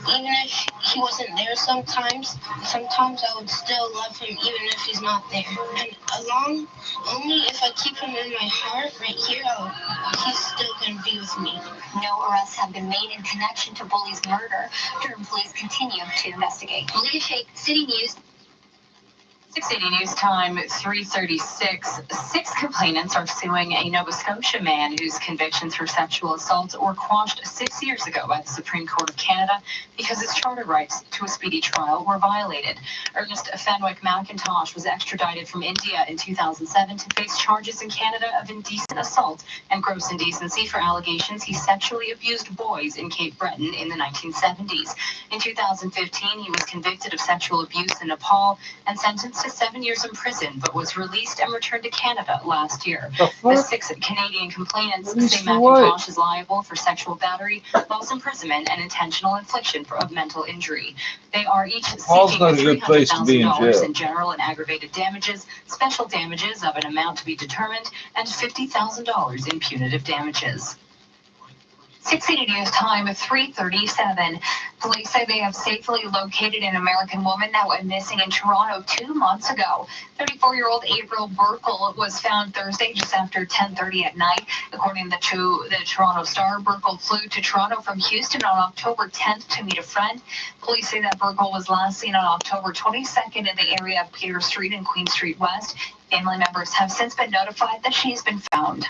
Even if he wasn't there sometimes I would still love him even if he's not there. And only if I keep him in my heart right here, he's still going to be with me. No arrests have been made in connection to Bully's murder. Durham police continue to investigate. Olivia Shake, City News. 680 News Time, 3:36. 6 complainants are suing a Nova Scotia man whose convictions for sexual assault were quashed 6 years ago by the Supreme Court of Canada because his charter rights to a speedy trial were violated. Ernest Fenwick McIntosh was extradited from India in 2007 to face charges in Canada of indecent assault and gross indecency for allegations he sexually abused boys in Cape Breton in the 1970s. In 2015, he was convicted of sexual abuse in Nepal and sentenced to 7 years in prison, but was released and returned to Canada last year. The 6 Canadian complainants say McIntosh is liable for sexual battery, false imprisonment, and intentional infliction of mental injury. They are each seeking $300,000 in general and aggravated damages, special damages of an amount to be determined, and $50,000 in punitive damages. 680 News Time, 3:37. Police say they have safely located an American woman that went missing in Toronto 2 months ago. 34-year-old April Burkle was found Thursday just after 10:30 at night. According to the Toronto Star, Burkle flew to Toronto from Houston on October 10th to meet a friend. Police say that Burkle was last seen on October 22nd in the area of Peter Street and Queen Street West. Family members have since been notified that she has been found.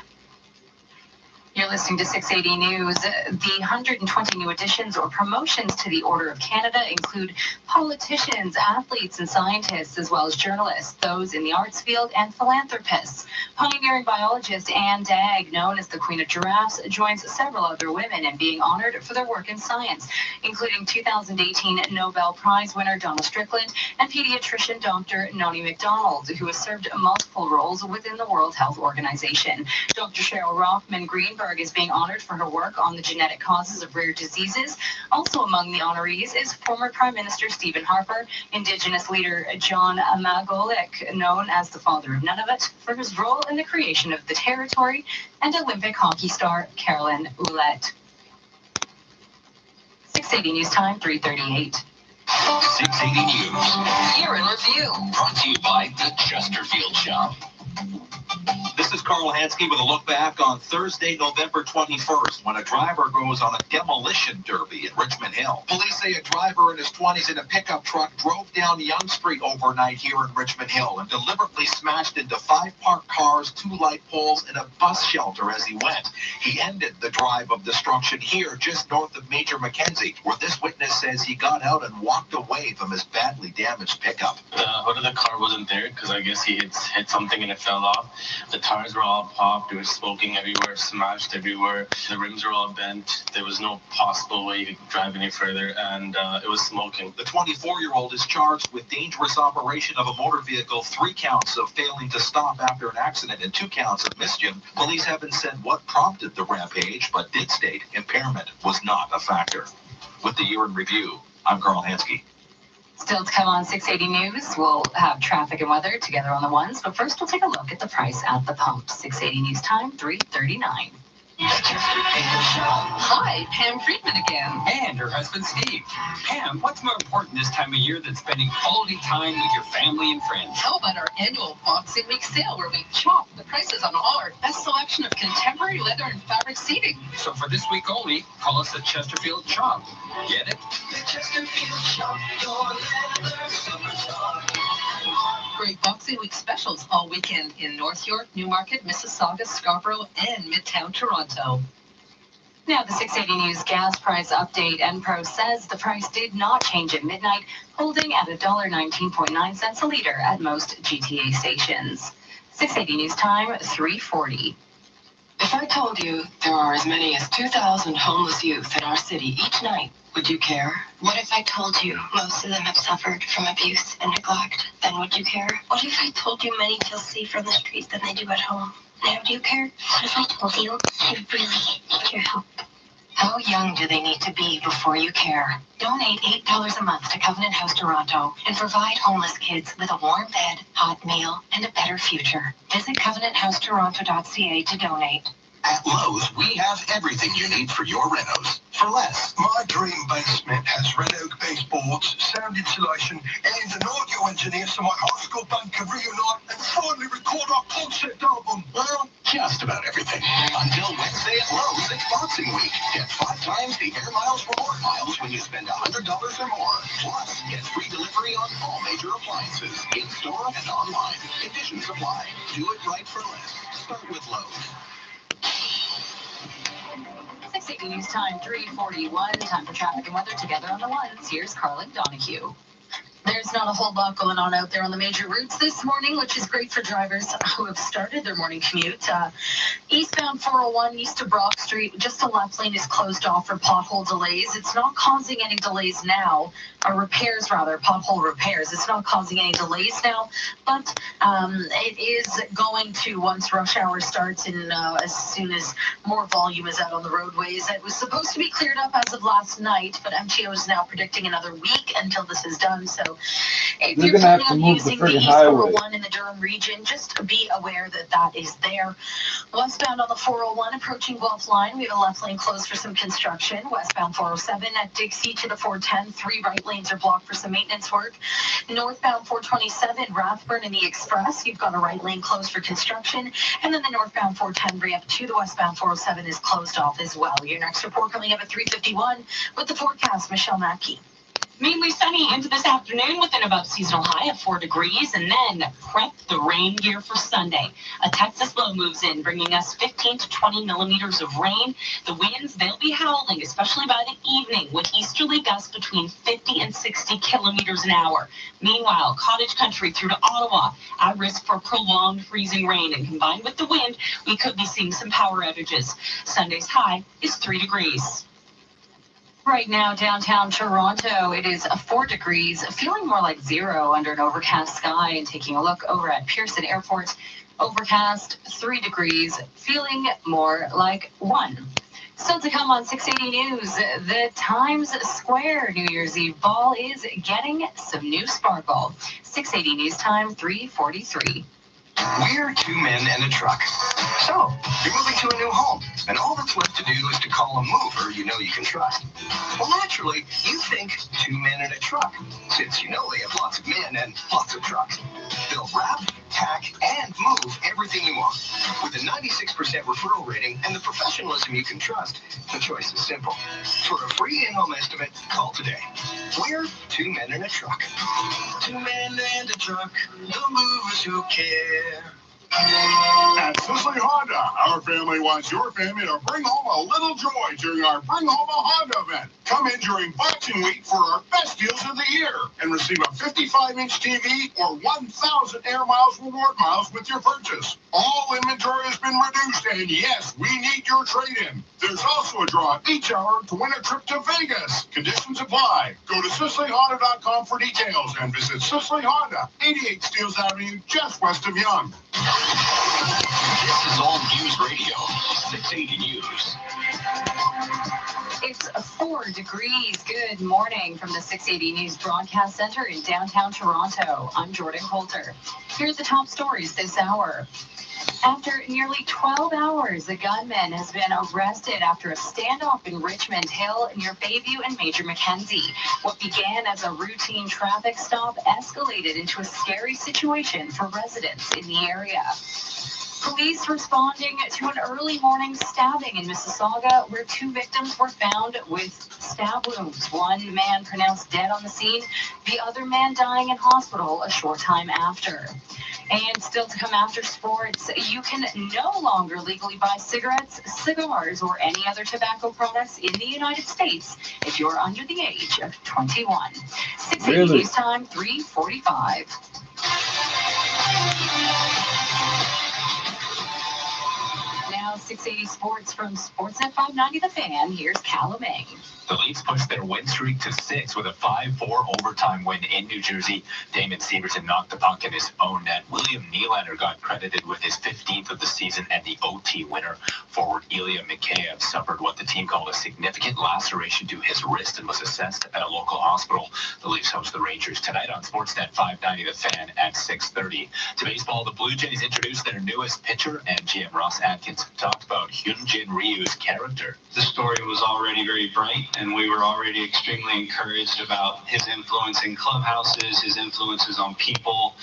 You're listening to 680 News. The 120 new additions or promotions to the Order of Canada include politicians, athletes, and scientists, as well as journalists, those in the arts field, and philanthropists. Pioneering biologist Anne Dagg, known as the Queen of Giraffes, joins several other women in being honored for their work in science, including 2018 Nobel Prize winner Donald Strickland and pediatrician Dr. Noni MacDonald, who has served multiple roles within the World Health Organization. Dr. Cheryl Rothman-Greenberg is being honored for her work on the genetic causes of rare diseases. Also among the honorees is former Prime Minister Stephen Harper, Indigenous leader John Margolick, known as the father of Nunavut, for his role in the creation of the territory, and Olympic hockey star Caroline Ouellette. 680 News Time, 3:38. 680 News. Year in Review. Brought to you by the Chesterfield Shop. This is Carl Hansky with a look back on Thursday, November 21st, when a driver goes on a demolition derby in Richmond Hill. Police say a driver in his 20s in a pickup truck drove down Yonge Street overnight here in Richmond Hill and deliberately smashed into 5 parked cars, 2 light poles, and a bus shelter as he went. He ended the drive of destruction here just north of Major Mackenzie, where this witness says he got out and walked away from his badly damaged pickup. The hood of the car wasn't there because I guess he hit something and it fell off. The tires were all popped. There was smoking everywhere, smashed everywhere. The rims were all bent. There was no possible way to drive any further, and it was smoking. The 24-year-old is charged with dangerous operation of a motor vehicle, 3 counts of failing to stop after an accident, and 2 counts of mischief. Police haven't said what prompted the rampage, but did state impairment was not a factor. With the Year in Review, I'm Carl Hansky. Still to come on 680 News, we'll have traffic and weather together on the ones, but first we'll take a look at the price at the pump. 680 News Time, 3:39. Hi, Pam Friedman again. And her husband, Steve. Pam, what's more important this time of year than spending quality time with your family and friends? How about our annual Boxing Week sale where we chop the prices on all our best selection of contemporary leather and fabric seating? So for this week only, call us at Chesterfield Shop. Get it? The Chesterfield Shop, your leather superstar. Great Boxing Week specials all weekend in North York, Newmarket, Mississauga, Scarborough, and Midtown Toronto. Now the 680 News gas price update. Enpro says the price did not change at midnight, holding at $1.19.9 a liter at most GTA stations. 680 News Time, 3:40. If I told you there are as many as 2,000 homeless youth in our city each night, would you care? What if I told you most of them have suffered from abuse and neglect? Then would you care? What if I told you many feel safer on the streets than they do at home? Now do you care? What if I told you they really need your help? How young do they need to be before you care? Donate $8 a month to Covenant House Toronto and provide homeless kids with a warm bed, hot meal, and a better future. Visit CovenantHouseToronto.ca to donate. At Lowe's, we have everything you need for your renos for less. My dream basement has red oak baseboards, sound insulation, and an audio engineer so my high school band can reunite and finally record our concept album. Well, just about everything. Until Wednesday at Lowe's, it's Boxing Week. Get 5 times the air miles reward miles when you spend $100 or more. Plus, get free delivery on all major appliances, in-store and online. Conditions apply. Do it right for less. Start with Lowe's. 680 News Time, 3:41. Time for traffic and weather together on the ones. Here's Carlin Donahue. There's not a whole lot going on out there on the major routes this morning, which is great for drivers who have started their morning commute. Eastbound 401 east to Brock Street, just a left lane is closed off for pothole delays. It's not causing any delays now, or pothole repairs. It's not causing any delays now, but it is going to once rush hour starts and as soon as more volume is out on the roadways. It was supposed to be cleared up as of last night, but MTO is now predicting another week until this is done. So if They're you're gonna have planning to on move the using the friggin' East highway. 401 in the Durham region, just be aware that that is there. Westbound on the 401 approaching Guelph Line, we have a left lane closed for some construction. Westbound 407 at Dixie to the 410, 3 right lanes are blocked for some maintenance work. Northbound 427 Rathburn and the Express, you've got a right lane closed for construction. And then the northbound 410 ramp to the westbound 407 is closed off as well. Your next report coming up at 3:51 with the forecast, Michelle Mackey. Mainly sunny into this afternoon with an above seasonal high of 4 degrees, and then prep the rain gear for Sunday. A Texas low moves in, bringing us 15 to 20 millimeters of rain. The winds, they'll be howling, especially by the evening, with easterly gusts between 50 and 60 kilometers an hour. Meanwhile, cottage country through to Ottawa at risk for prolonged freezing rain, and combined with the wind, we could be seeing some power outages. Sunday's high is 3 degrees. Right now, downtown Toronto, it is 4 degrees, feeling more like 0 under an overcast sky. And taking a look over at Pearson Airport, overcast 3 degrees, feeling more like 1. Still to come on 680 News, the Times Square New Year's Eve ball is getting some new sparkle. 680 News Time, 3:43. We're 2 men and a truck. So, you're moving to a new home, and all that's left to do is to call a mover you know you can trust. Well, naturally, you think 2 men and a truck, since you know they have lots of men and lots of trucks. They'll wrap, pack, and move everything you want. With a 96% referral rating and the professionalism you can trust, the choice is simple. For a free in-home estimate, call today. We're 2 men and a truck. 2 men and a truck, the movers who care. At Sisley Honda, our family wants your family to bring home a little joy during our Bring Home a Honda event. Come in during Boxing Week for our best deals of the year and receive a 55-inch TV or 1,000 air miles reward miles with your purchase. All inventory has been reduced, and yes, we need your trade-in. There's also a draw each hour to win a trip to Vegas. Conditions apply. Go to SisleyHonda.com for details and visit Sisley Honda, 88 Steeles Avenue, just west of Yonge. This is All News Radio, 680 News. It's 4 degrees. Good morning from the 680 News Broadcast Center in downtown Toronto. I'm Jordan Coulter. Here are the top stories this hour. After nearly 12 hours, a gunman has been arrested after a standoff in Richmond Hill near Bayview and Major Mackenzie. What began as a routine traffic stop escalated into a scary situation for residents in the area. Police responding to an early morning stabbing in Mississauga, where 2 victims were found with stab wounds. One man pronounced dead on the scene, the other man dying in hospital a short time after. And still to come after sports, you can no longer legally buy cigarettes, cigars, or any other tobacco products in the United States if you're under the age of 21. 680 News Time, 3:45. Now 680 Sports from Sportsnet 590 The Fan. Here's Callum Eng. The Leafs pushed their win streak to 6 with a 5-4 overtime win in New Jersey. Damon Severson knocked the puck in his own net. William Nylander got credited with his 15th of the season and the OT winner. Forward Ilya Mikheyev suffered what the team called a significant laceration to his wrist and was assessed at a local hospital. The Leafs host the Rangers tonight on Sportsnet 590 The Fan at 6:30. To baseball, the Blue Jays introduced their newest pitcher, and GM Ross Atkins talked about about Hyunjin Ryu's character. The story was already very bright, and we were already extremely encouraged about his influence in clubhouses, his influences on people,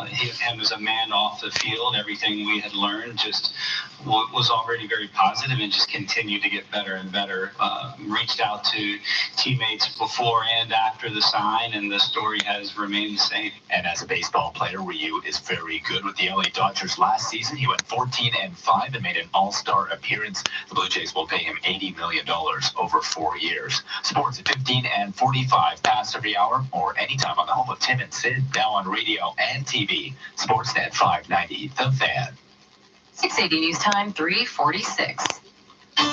him as a man off the field. Everything we had learned just was already very positive and just continued to get better and better. Reached out to teammates before and after the sign, and the story has remained the same. And as a baseball player, Ryu is very good. With the LA Dodgers last season, he went 14-5 and made an all-star appearance. The Blue Jays will pay him $80 million over 4 years. Sports at 15 and 45 past every hour or anytime on the home of Tim and Sid, now on radio and TV. Sportsnet 590, The Fan. 680 News Time, 3:46.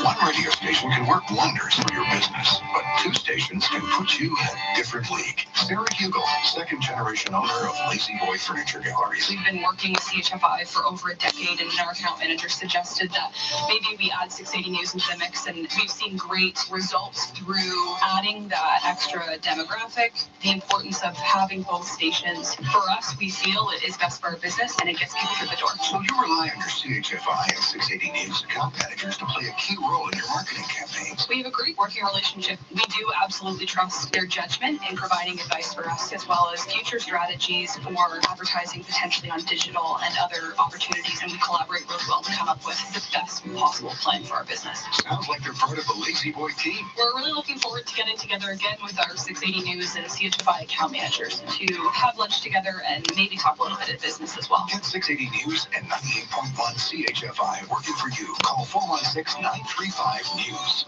One radio station can work wonders for your business, but 2 stations can put you in a different league. Sarah Hugel, second-generation owner of Lazy Boy Furniture Galleries. We've been working with CHFI for over a decade, and our account manager suggested that maybe we add 680 News into the mix, and we've seen great results through adding that extra demographic, the importance of having both stations. For us, we feel it is best for our business, and it gets people through the door. So you rely on your CHFI and 680 News account managers to play a key role in your marketing campaigns. We have a great working relationship. We do absolutely trust their judgment in providing advice for us, as well as future strategies for advertising potentially on digital and other opportunities, and we collaborate really well to come up with the best possible plan for our business. Sounds like they're part of the Lazy Boy team. We're really looking forward to getting together again with our 680 News and CHFI account managers to have lunch together and maybe talk a little bit of business as well. Get 680 News and 98.1 CHFI working for you. Call 416-935-NEWS.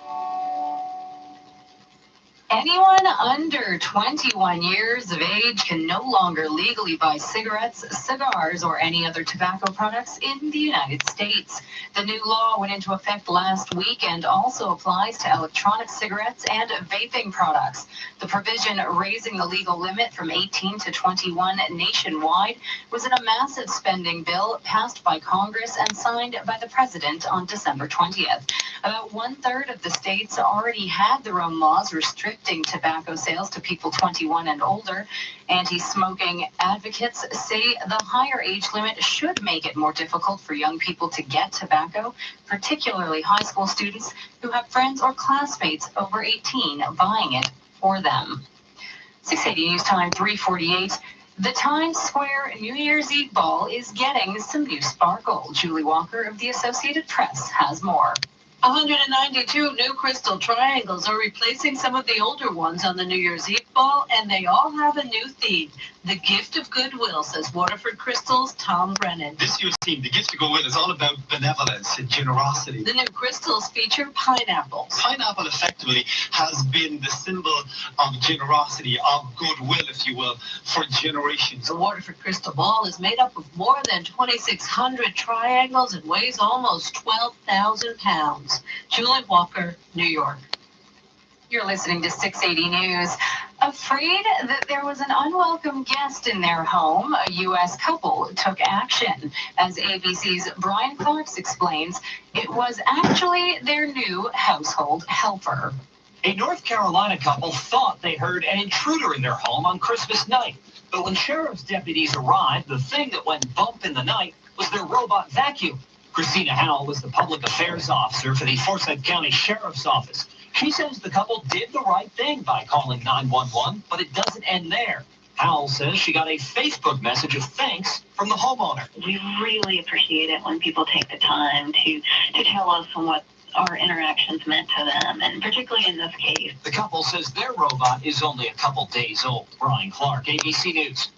Anyone under 21 years of age can no longer legally buy cigarettes, cigars, or any other tobacco products in the United States. The new law went into effect last week and also applies to electronic cigarettes and vaping products. The provision raising the legal limit from 18 to 21 nationwide was in a massive spending bill passed by Congress and signed by the president on December 20th. About 1/3 of the states already had their own laws restricting tobacco sales to people 21 and older. Anti-smoking advocates say the higher age limit should make it more difficult for young people to get tobacco, particularly high school students who have friends or classmates over 18 buying it for them. 680 News Time, 3:48. The Times Square New Year's Eve ball is getting some new sparkle. Julie Walker of the Associated Press has more. 192 new crystal triangles are replacing some of the older ones on the New Year's Eve ball, and they all have a new theme. The gift of goodwill, says Waterford Crystal's Tom Brennan. This year's theme, the gift to go with, is all about benevolence and generosity. The new crystals feature pineapples. Pineapple effectively has been the symbol of generosity, of goodwill, if you will, for generations. The Waterford Crystal Ball is made up of more than 2,600 triangles and weighs almost 12,000 pounds. Julie Walker, New York. You're listening to 680 News. Afraid that there was an unwelcome guest in their home, a U.S. couple took action. As ABC's Brian Clarks explains, it was actually their new household helper. A North Carolina couple thought they heard an intruder in their home on Christmas night. But when sheriff's deputies arrived, the thing that went bump in the night was their robot vacuum. Christina Howell was the public affairs officer for the Forsyth County Sheriff's Office. She says the couple did the right thing by calling 911, but it doesn't end there. Howell says she got a Facebook message of thanks from the homeowner. We really appreciate it when people take the time to tell us what our interactions meant to them, and particularly in this case. The couple says their robot is only a couple days old. Brian Clark, ABC News.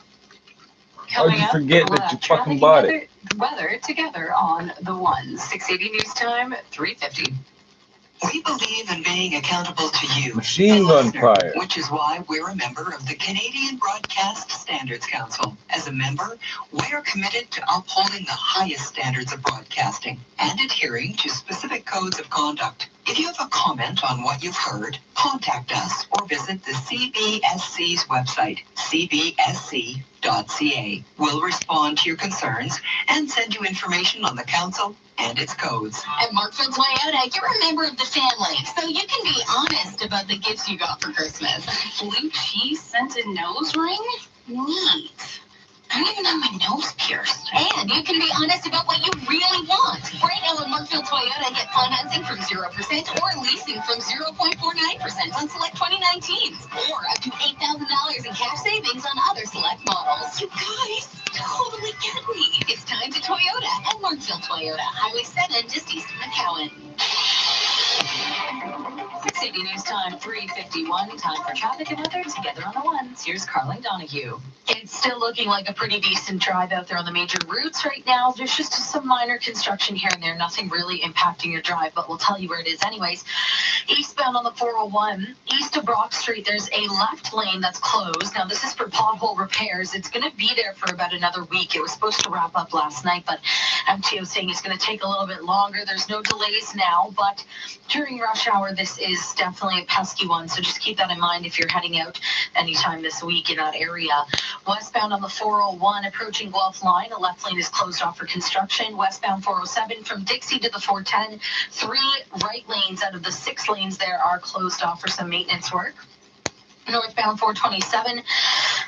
How'd you forget that you fucking bought it? Weather together on the one. 680 News Time, 3:50. We believe in being accountable to you, Machine the gun listener, fire. which is why we're a member of the Canadian Broadcast Standards Council. As a member, we're committed to upholding the highest standards of broadcasting and adhering to specific codes of conduct. If you have a comment on what you've heard, contact us or visit the CBSC's website, cbsc.ca. We'll respond to your concerns and send you information on the council and its codes. At Markfield Toyota, you're a member of the family, so you can be honest about the gifts you got for Christmas. Blue cheese scented nose ring? Neat. I don't even have my nose pierced. And you can be honest about what you really want. Right now at Markfield Markville Toyota, get financing from 0% or leasing from 0.49% on select 2019s, or up to $8,000 in cash savings on other select models. You guys totally get me. It's time to Toyota at Markville Toyota, Highway 7, just east of McCowan. 680 News Time, 3:51. Time for traffic and weather together on the ones. Here's Carlin Donahue. It's still looking like a pretty decent drive out there on the major routes right now. There's just some minor construction here and there, nothing really impacting your drive, but we'll tell you where it is anyways. Eastbound on the 401, east of Brock Street, there's a left lane that's closed. Now, this is for pothole repairs. It's going to be there for about another week. It was supposed to wrap up last night, but MTO saying it's going to take a little bit longer. There's no delays now, but during rush hour, this is definitely a pesky one, so just keep that in mind if you're heading out anytime this week in that area. Westbound on the 401, approaching Guelph line, a left lane is closed off for construction. Westbound 407 from Dixie to the 410, 3 right lanes out of the 6 lanes there are closed off for some maintenance work. Northbound 427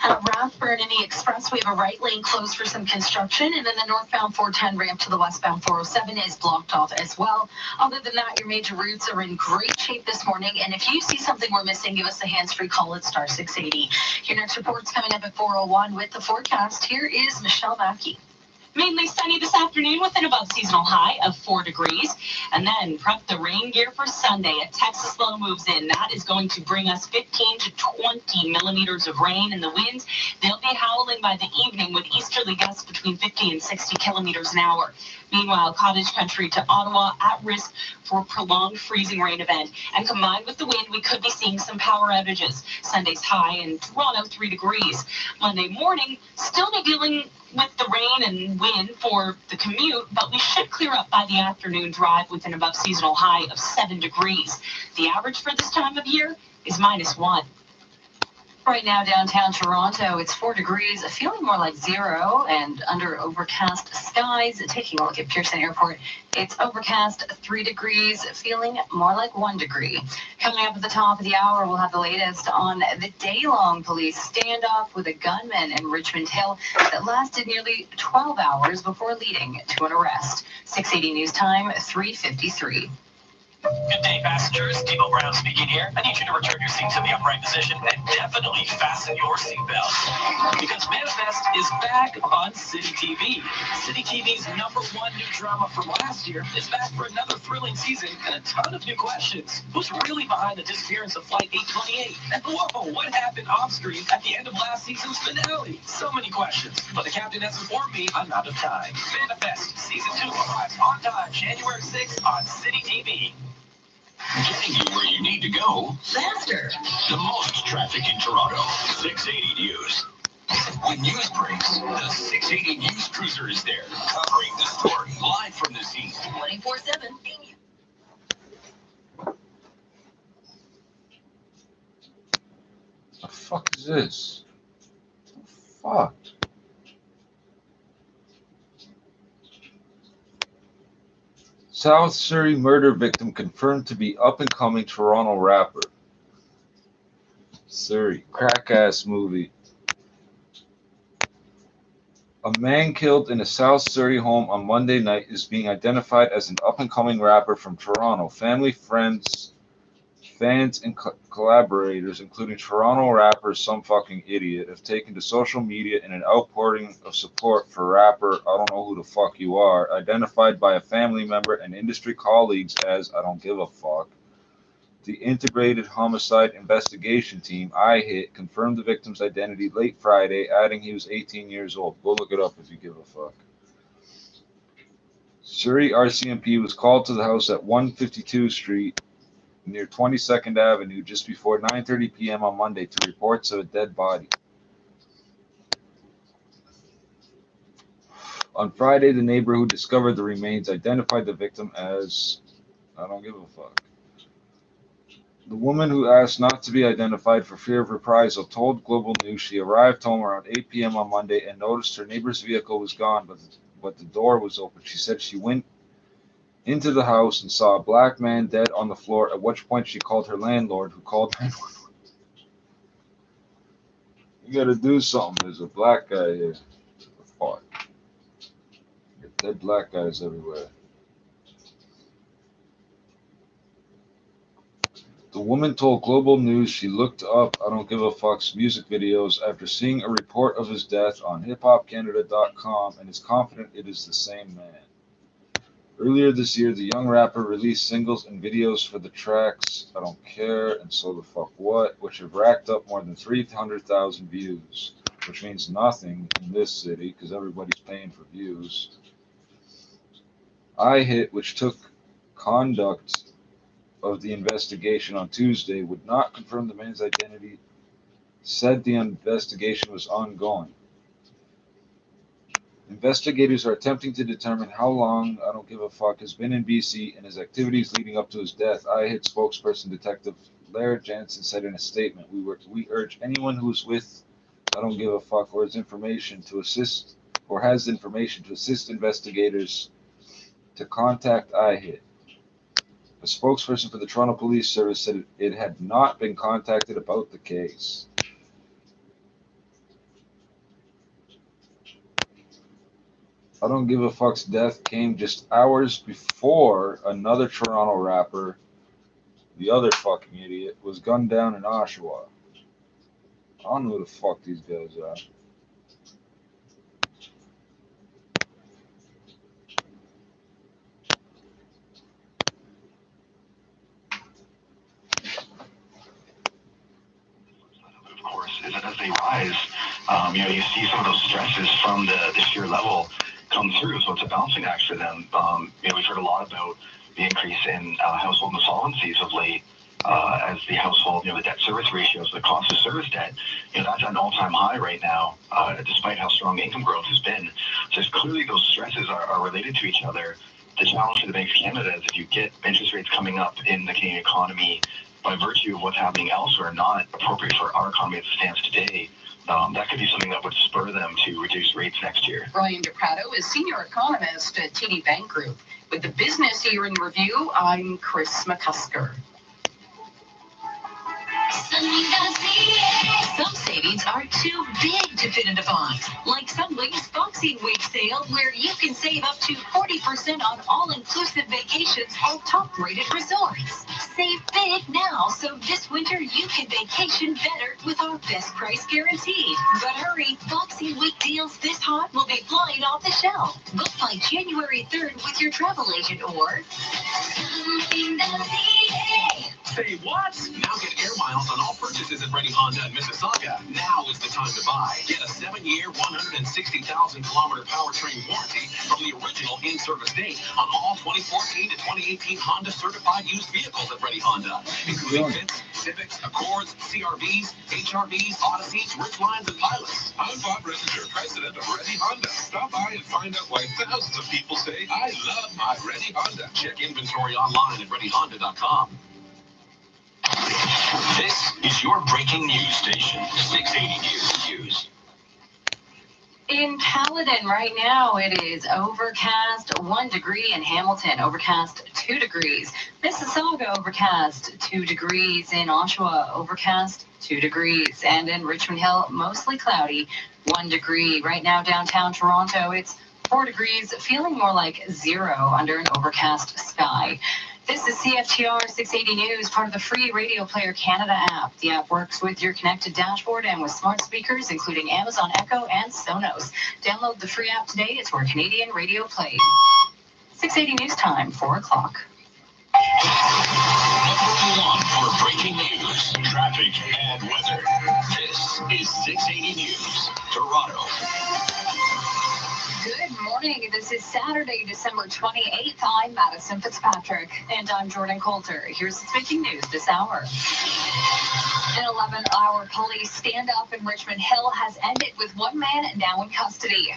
out of Rathburn in the Express, we have a right lane closed for some construction, and then the northbound 410 ramp to the westbound 407 is blocked off as well. Other than that, your major routes are in great shape this morning, and if you see something we're missing, give us a hands-free call at star 680. Your next report's coming up at 4:01 with the forecast. Here is Michelle Mackey. Mainly sunny this afternoon with an above seasonal high of 4 degrees. And then prep the rain gear for Sunday. A Texas low moves in. That is going to bring us 15 to 20 millimeters of rain, and the winds, they'll be howling by the evening with easterly gusts between 50 and 60 kilometers an hour. Meanwhile, cottage country to Ottawa at risk for a prolonged freezing rain event. And combined with the wind, we could be seeing some power outages. Sunday's high in Toronto, 3 degrees. Monday morning, still be dealing with the rain and wind for the commute, but we should clear up by the afternoon drive with an above seasonal high of 7 degrees. The average for this time of year is -1. Right now, downtown Toronto, it's 4 degrees, feeling more like 0, and under overcast skies. Taking a look at Pearson Airport, it's overcast 3 degrees, feeling more like 1 degree. Coming up at the top of the hour, we'll have the latest on the day-long police standoff with a gunman in Richmond Hill that lasted nearly 12 hours before leading to an arrest. 680 News Time, 3:53. Good day, passengers. Debo Brown speaking here. I need you to return your seat to the upright position and definitely fasten your seatbelt. Because Manifest is back on City TV. City TV's #1 new drama from last year is back for another thrilling season and a ton of new questions. Who's really behind the disappearance of Flight 828? And whoa, what happened off screen at the end of last season's finale? So many questions, but the captain has informed me I'm out of time. Manifest Season 2 arrives on time, January 6th on City TV. Getting you where you need to go faster. The most traffic in Toronto. 680 News. When news breaks, the 680 News Cruiser is there, covering the story live from the scene. 24/7. The fuck is this? Fuck. South Surrey murder victim confirmed to be up-and-coming Toronto rapper. Surrey, crack-ass movie. A man killed in a South Surrey home on Monday night is being identified as an up-and-coming rapper from Toronto. Family, friends, fans, and collaborators, including Toronto rapper Some Fucking Idiot, have taken to social media in an outpouring of support for rapper I Don't Know Who the Fuck You Are, identified by a family member and industry colleagues as I Don't Give a Fuck. The Integrated Homicide Investigation Team, IHIT, confirmed the victim's identity late Friday, adding he was 18 years old. Go look it up if you give a fuck. Surrey RCMP was called to the house at 152 Street near 22nd Avenue just before 9:30 p.m. on Monday to reports of a dead body. On Friday, the neighbor who discovered the remains identified the victim as I don't give a fuck. The woman who asked not to be identified for fear of reprisal told Global News she arrived home around 8 p.m. on Monday and noticed her neighbor's vehicle was gone, but the door was open. She said she went into the house and saw a black man dead on the floor, at which point she called her landlord, who called 911. You gotta do something. There's a black guy here. Fuck. Dead black guys everywhere. The woman told Global News she looked up I Don't Give a Fuck's music videos after seeing a report of his death on hiphopcanada.com and is confident it is the same man. Earlier this year, the young rapper released singles and videos for the tracks I Don't Care and So the Fuck What, which have racked up more than 300,000 views, which means nothing in this city because everybody's paying for views. iHit, which took conduct of the investigation on Tuesday, would not confirm the man's identity, said the investigation was ongoing. Investigators are attempting to determine how long I Don't Give a Fuck has been in BC and his activities leading up to his death. iHit spokesperson Detective Laird Jansen said in a statement, we urge anyone who is with I Don't Give a Fuck or has information to assist investigators to contact iHit. A spokesperson for the Toronto Police Service said it had not been contacted about the case. I Don't Give a Fuck's death came just hours before another Toronto rapper, the other fucking idiot, was gunned down in Oshawa. I don't know who the fuck these guys are. Of course, is that as they rise, you see some of those stresses from the sheer level come through. So it's a balancing act for them. We've heard a lot about the increase in household insolvencies of late as the household, the debt service ratios, the cost of service debt, that's at an all-time high right now, despite how strong income growth has been. So clearly those stresses are related to each other. The challenge for the Bank of Canada is if you get interest rates coming up in the Canadian economy by virtue of what's happening elsewhere, not appropriate for our economy as it stands today, that could be something that would spur them to reduce rates next year. Brian DePrato is senior economist at TD Bank Group. With the business year in review, I'm Chris McCusker. Some savings are too big to fit into bonds, like Sunwing's Boxing Week sale, where you can save up to 40% on all-inclusive vacations at top-rated resorts. Save big now, so this winter you can vacation better with our best price guarantee. But hurry, Boxing Week deals this hot will be flying off the shelf. Book by January 3rd with your travel agent or Say what? Now get air miles on all purchases at Ready Honda in Mississauga. Now is the time to buy. Get a 7-year, 160,000-kilometer powertrain warranty from the original in-service date on all 2014 to 2018 Honda certified used vehicles at Ready Honda, including Fits, Civics, Accords, CRVs, HRVs, Odysseys, Ridgelines, and Pilots. I'm Bob Redinger, president of Ready Honda. Stop by and find out why thousands of people say, I love my Ready Honda. Check inventory online at ReadyHonda.com. This is your breaking news station, 680 News. In Caledon right now, it is overcast 1 degree. In Hamilton, overcast 2 degrees. Mississauga, overcast 2 degrees. In Oshawa, overcast 2 degrees. And in Richmond Hill, mostly cloudy, 1 degree. Right now, downtown Toronto, it's 4 degrees, feeling more like 0 under an overcast sky. This is CFTR 680 News, part of the free Radio Player Canada app. The app works with your connected dashboard and with smart speakers, including Amazon Echo and Sonos. Download the free app today. It's where Canadian radio plays. 680 News time, 4 o'clock. Number 1 for breaking news, traffic, and weather. This is 680 News, Toronto. Good morning. This is Saturday, December 28th. I'm Madison Fitzpatrick. And I'm Jordan Coulter. Here's what's making news this hour. An 11-hour police standoff in Richmond Hill has ended with one man now in custody.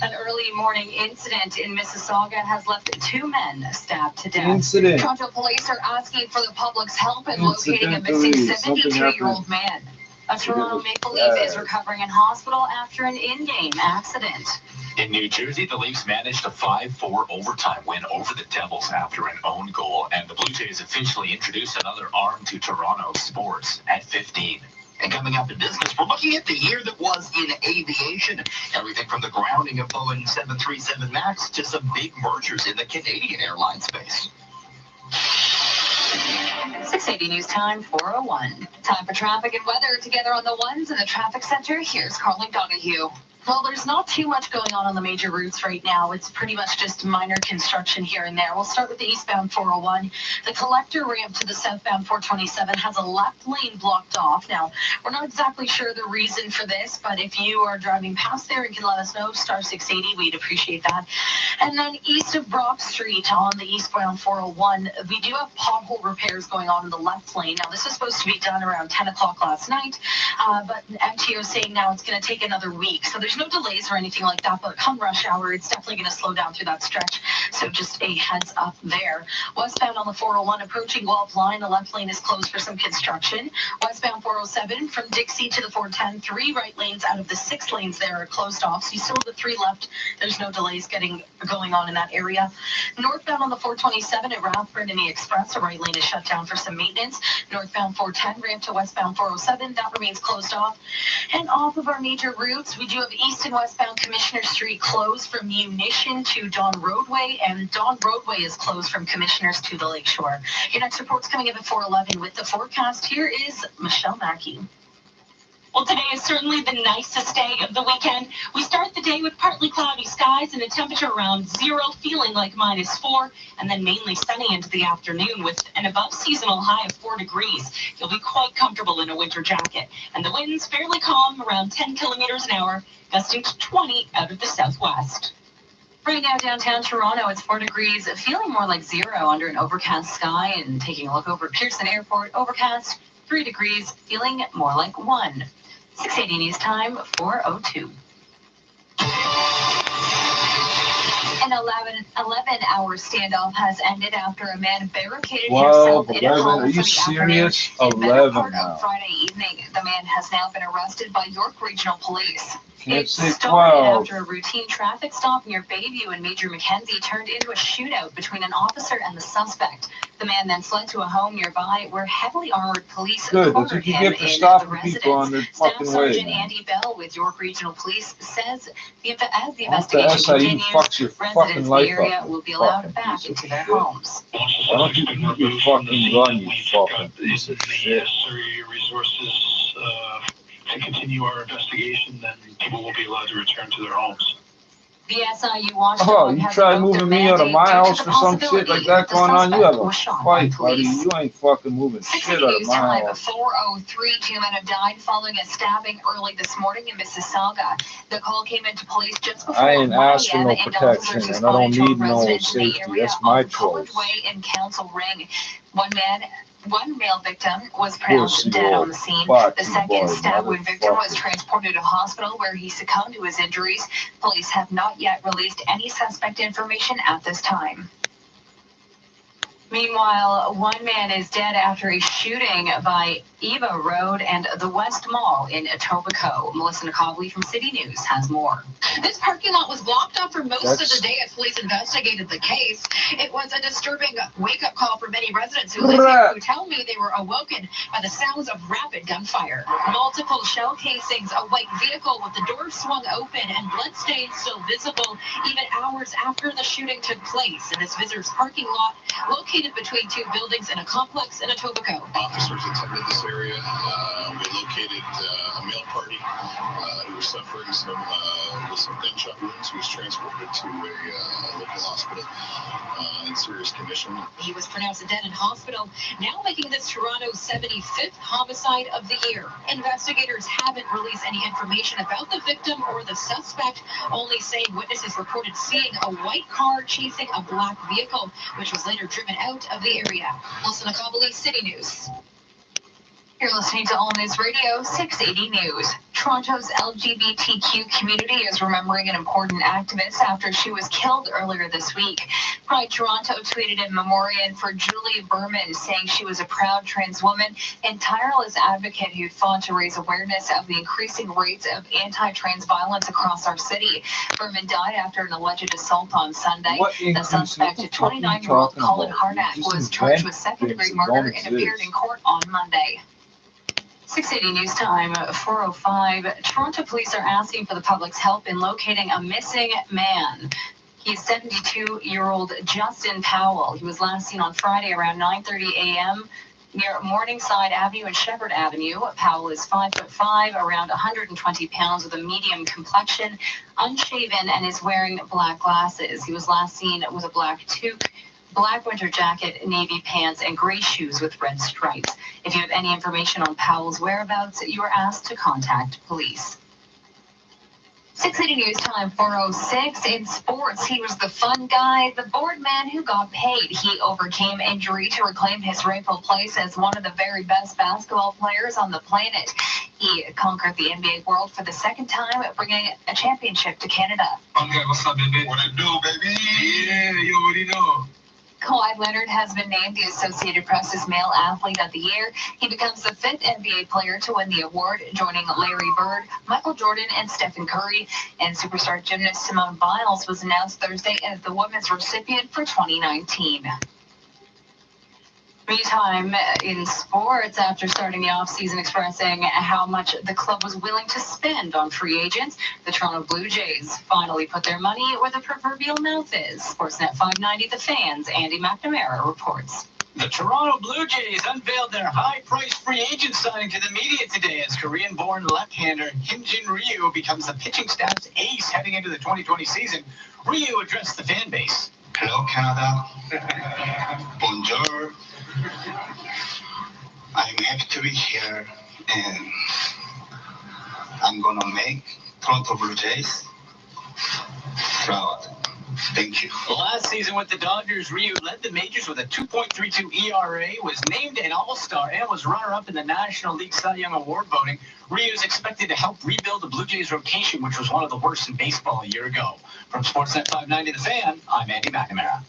An early morning incident in Mississauga has left 2 men stabbed to death. Toronto police are asking for the public's help in locating a missing 72-year-old man. A Toronto Maple Leaf is recovering in hospital after an in-game accident. In New Jersey, the Leafs managed a 5-4 overtime win over the Devils after an own goal, and the Blue Jays officially introduced another arm to Toronto sports at 15. And coming up in business, we're looking at the year that was in aviation. Everything from the grounding of Boeing 737 MAX to some big mergers in the Canadian airline space. 680 News Time, 4:01. Time for traffic and weather together on the ones in the traffic center. Here's Carly Donahue. Well, there's not too much going on the major routes right now. It's pretty much just minor construction here and there. We'll start with the eastbound 401. The collector ramp to the southbound 427 has a left lane blocked off. Now, we're not exactly sure the reason for this, but if you are driving past there and can let us know, star 680, we'd appreciate that. And then east of Brock Street on the eastbound 401, we do have pothole repairs going on in the left lane. Now, this was supposed to be done around 10 o'clock last night, but MTO is saying now it's going to take another week. So there's no delays or anything like that, but come rush hour, it's definitely going to slow down through that stretch. So just a heads up there. Westbound on the 401 approaching Guelph line, the left lane is closed for some construction. Westbound 407 from Dixie to the 410, 3 right lanes out of the 6 lanes there are closed off. So you still have the 3 left. There's no delays going on in that area. Northbound on the 427 at Rathburn and the Express, the right lane is shut down for some maintenance. Northbound 410 ramp to westbound 407, that remains closed off. And off of our major routes, we do have east and westbound Commissioner Street closed from Munition to Don Roadway, and Don Roadway is closed from Commissioners to the Lakeshore. Your next report's coming up at 4:11 with the forecast. Here is Michelle Mackey. Well, today is certainly the nicest day of the weekend. We start the day with partly cloudy skies and a temperature around 0, feeling like -4, and then mainly sunny into the afternoon with an above seasonal high of 4 degrees. You'll be quite comfortable in a winter jacket. And the winds fairly calm, around 10 kilometers an hour, gusting to 20 out of the southwest. Right now, downtown Toronto, it's 4 degrees, feeling more like 0 under an overcast sky. And taking a look over Pearson Airport, overcast, 3 degrees, feeling more like 1. 680 News Time, 4:02. An 11-hour standoff has ended after a man barricaded himself in a home are you for the afternoon. serious? In the better 11 part now. of Friday evening, the man has now been arrested by York Regional Police. Can't It say started 12. after a routine traffic stop near Bayview and Major Mackenzie turned into a shootout between an officer and the suspect. The man then fled to a home nearby where heavily armored police Good, that's cornered what you him get for in the stopping people on residence. their Staff fucking way, Sergeant man. Andy Bell with York Regional Police says as the What the investigation SIE continues, fucks your fucking residents in the life area up, will be you allowed fucking back piece of into their shit. homes. Why don't you eat your fucking gun, you fucking piece of shit? Necessary resources to continue our investigation, then people will be allowed to return to their homes. The SIU watchdog Oh, you has try invoked their moving me out of mandate my due to house the for some shit possibility like that the going on? You suspect have a was shot by fight, buddy. police. You ain't fucking moving shit out of News my time, house. 4:03, 2 men have died following a stabbing early this morning in Mississauga. The call came into police just before I ain't 1 asked for a.m. no and protection, officers and I don't responded to a need no residence in the safety. area That's my on College choice. Way in Council Ring. One male victim was pronounced dead on the scene. The second stab wound victim was transported to hospital where he succumbed to his injuries. Police have not yet released any suspect information at this time. Meanwhile, one man is dead after a shooting by Eva Road and the West Mall in Etobicoke. Melissa Nicobly from City News has more. This parking lot was blocked off for most of That's- the day as police investigated the case. It was a disturbing wake-up call for many residents who live here who tell me they were awoken by the sounds of rapid gunfire. Multiple shell casings, a white vehicle with the door swung open, and bloodstains still visible even hours after the shooting took place in this visitor's parking lot located between 2 buildings in a complex in Etobicoke. Officers attended this area. We located a male party who was suffering with some gunshot wounds. He was transported to a local hospital in serious condition. He was pronounced dead in hospital, now making this Toronto's 75th homicide of the year. Investigators haven't released any information about the victim or the suspect, only saying witnesses reported seeing a white car chasing a black vehicle, which was later driven out of the area. Melissa Nicobly, City News. You're listening to All News Radio 680 News. Toronto's LGBTQ community is remembering an important activist after she was killed earlier this week. Pride Toronto tweeted in memoriam for Julie Berman, saying she was a proud trans woman and tireless advocate who fought to raise awareness of the increasing rates of anti-trans violence across our city. Berman died after an alleged assault on Sunday. The suspect, 29-year-old Colin Harnack, was charged with second-degree murder and appeared in court on Monday. 680 News Time, 4:05. Toronto police are asking for the public's help in locating a missing man. He's 72-year-old Justin Powell. He was last seen on Friday around 9:30 a.m. near Morningside Avenue and Shepherd Avenue. Powell is 5'5", around 120 pounds, with a medium complexion, unshaven, and is wearing black glasses. He was last seen with a black toque, black winter jacket, navy pants, and gray shoes with red stripes. If you have any information on Powell's whereabouts, you are asked to contact police. 680 News Time 4:06. In sports, he was the fun guy, the bored man who got paid. He overcame injury to reclaim his rightful place as one of the very best basketball players on the planet. He conquered the NBA world for the second time, bringing a championship to Canada. Okay, what's up, baby? What it do, baby? Yeah, you already know. Kawhi Leonard has been named the Associated Press's Male Athlete of the Year. He becomes the 5th NBA player to win the award, joining Larry Bird, Michael Jordan, and Stephen Curry. And superstar gymnast Simone Biles was announced Thursday as the women's recipient for 2019. Meantime, in sports, after starting the offseason expressing how much the club was willing to spend on free agents, the Toronto Blue Jays finally put their money where the proverbial mouth is. Sportsnet 590 The Fan's Andy McNamara reports. The Toronto Blue Jays unveiled their high-priced free agent signing to the media today as Korean-born left-hander Kim Jin Ryu becomes the pitching staff's ace heading into the 2020 season. Ryu addressed the fan base. Hello, Canada. Bonjour. I'm happy to be here, and I'm gonna make Toronto Blue Jays proud. Thank you. Last season with the Dodgers, Ryu led the majors with a 2.32 ERA, was named an All-Star, and was runner-up in the National League Cy Young Award voting. Ryu is expected to help rebuild the Blue Jays rotation, which was one of the worst in baseball a year ago. From Sportsnet 590 The Fan, I'm Andy McNamara.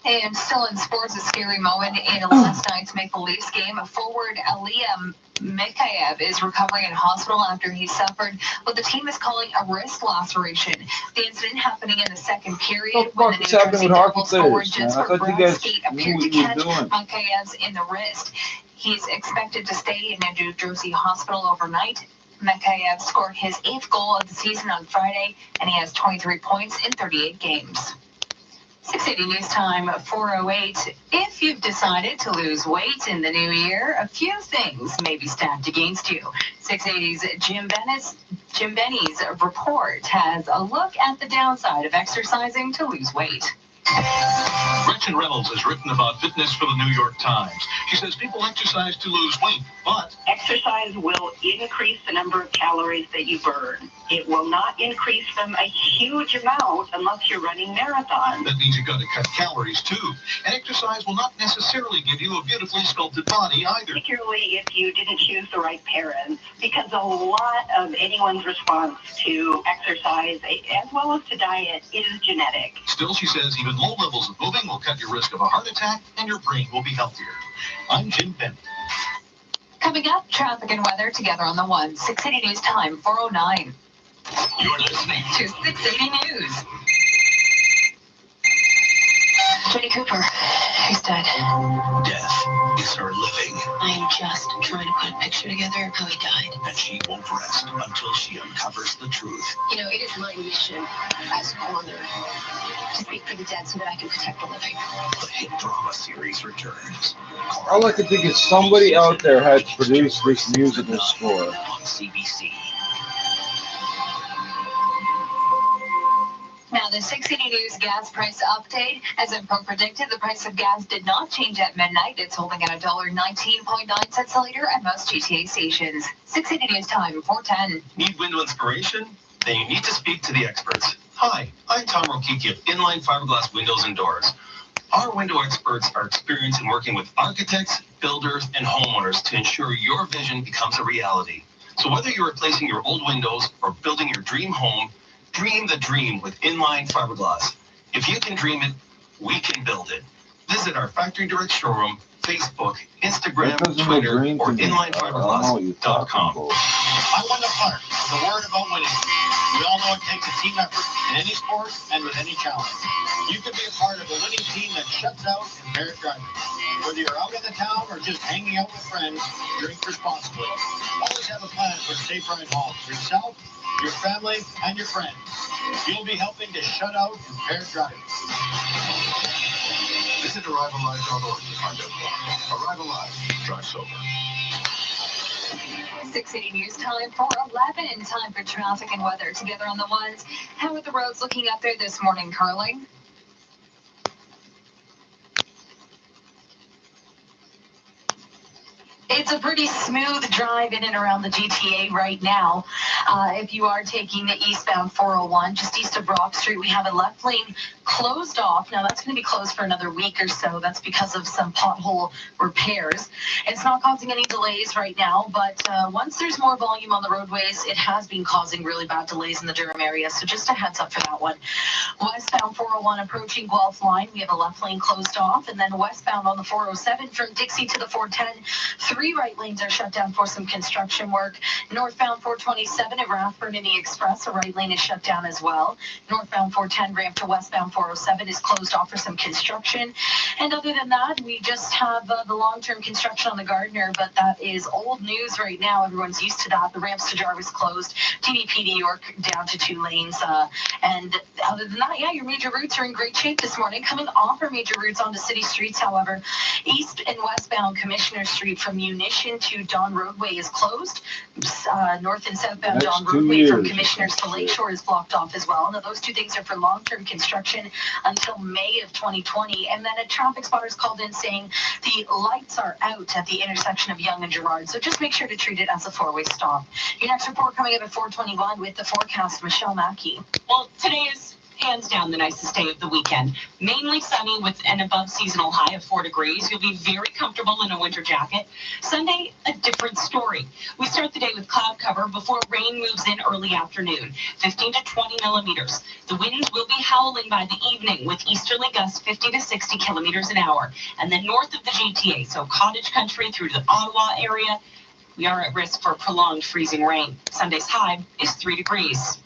And still in sports, a scary moment in last night's Maple Leafs game. Forward Ilya Mikheyev is recovering in hospital after he suffered what the team is calling a wrist laceration. The incident happening in the second period when the New Jersey Devils forward Jesper Bransky appeared to catch Mikheyev's in the wrist. He's expected to stay in a New Jersey hospital overnight. Mikheyev scored his 8th goal of the season on Friday, and he has 23 points in 38 games. 680 News Time 4:08. If you've decided to lose weight in the new year, a few things may be stacked against you. 680's Jim Benny's report has a look at the downside of exercising to lose weight. Gretchen Reynolds has written about fitness for the New York Times. She says people exercise to lose weight, but exercise will increase the number of calories that you burn. It will not increase them a huge amount unless you're running marathons. That means you've got to cut calories too. And exercise will not necessarily give you a beautifully sculpted body either. Particularly if you didn't choose the right parents, because a lot of anyone's response to exercise as well as to diet is genetic. Still, she says even low levels of moving will cut your risk of a heart attack and your brain will be healthier. I'm Jim Benny. Coming up, traffic and weather together on the one. 680 News Time 4:09. You're listening to 680 News. Jenny Cooper, who's dead. Death is her living. I am just trying to put a picture together of how he died. And she won't rest until she uncovers the truth. You know, it is my mission as coroner to speak for the dead so that I can protect the living. The hit drama series returns. All I could think is somebody out there had to produce this musical score. On CBC. Now, the 680 News gas price update. As Info predicted, the price of gas did not change at midnight. It's holding at $1.19.9 a liter at most GTA stations. 680 News Time 4:10. Need window inspiration? Then you need to speak to the experts. Hi, I'm Tom Rokiki of Inline Fiberglass Windows and Doors. Our window experts are experienced in working with architects, builders, and homeowners to ensure your vision becomes a reality. So whether you're replacing your old windows or building your dream home, dream the dream with Inline Fiberglass. If you can dream it, we can build it. Visit our Factory Direct showroom, Facebook, Instagram, Twitter, or InlineFiberglass.com. I won the part. The word about winning. We all know it takes a team effort in any sport and with any challenge. You can be a part of a winning team that shuts out impaired driving. Whether you're out in the town or just hanging out with friends, drink responsibly. Always have a plan for a safe ride home for yourself, your family, and your friends. You'll be helping to shut out impaired driving. The Visit ArriveAlive.org to find out more. Arrive Alive. Drive sober. 680 News time for 11. Time for traffic and weather together on the ones. How are the roads looking up there this morning, Carly? It's a pretty smooth drive in and around the GTA right now. If you are taking the eastbound 401, just east of Brock Street, we have a left lane closed off. Now, that's going to be closed for another week or so. That's because of some pothole repairs. It's not causing any delays right now, but once there's more volume on the roadways, it has been causing really bad delays in the Durham area. So just a heads up for that one. Westbound 401 approaching Guelph line, we have a left lane closed off, and then westbound on the 407 from Dixie to the 410, 3 right lanes are shut down for some construction work. Northbound 427 at Rathburn in the Express, a right lane is shut down as well. Northbound 410 ramp to westbound 407 is closed off for some construction. And other than that, we just have the long-term construction on the Gardner, but that is old news right now. Everyone's used to that. The ramps to Jarvis closed. TDP York down to 2 lanes. And other than that, yeah, your major routes are in great shape this morning. Coming off our major routes onto city streets, however, east and westbound Commissioner Street from Munition to Don Roadway is closed. North and southbound Don Roadway from Commissioners to Lakeshore is blocked off as well. Now, those 2 things are for long-term construction until May of 2020. And then a traffic spotter is called in saying the lights are out at the intersection of Yonge and Gerrard. So just make sure to treat it as a 4-way stop. Your next report coming up at 4:21 with the forecast, Michelle Mackey. Well, today is hands down the nicest day of the weekend. Mainly sunny with an above seasonal high of 4 degrees. You'll be very comfortable in a winter jacket. Sunday, a different story. We start the day with cloud cover before rain moves in early afternoon, 15 to 20 millimeters. The wind will be howling by the evening with easterly gusts 50 to 60 kilometers an hour. And then north of the GTA, so Cottage Country through to the Ottawa area, we are at risk for prolonged freezing rain. Sunday's high is 3 degrees.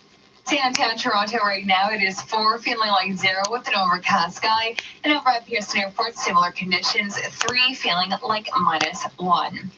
Downtown Toronto right now, it is 4, feeling like 0 with an overcast sky. And over at Pearson Airport, similar conditions, 3, feeling like -1.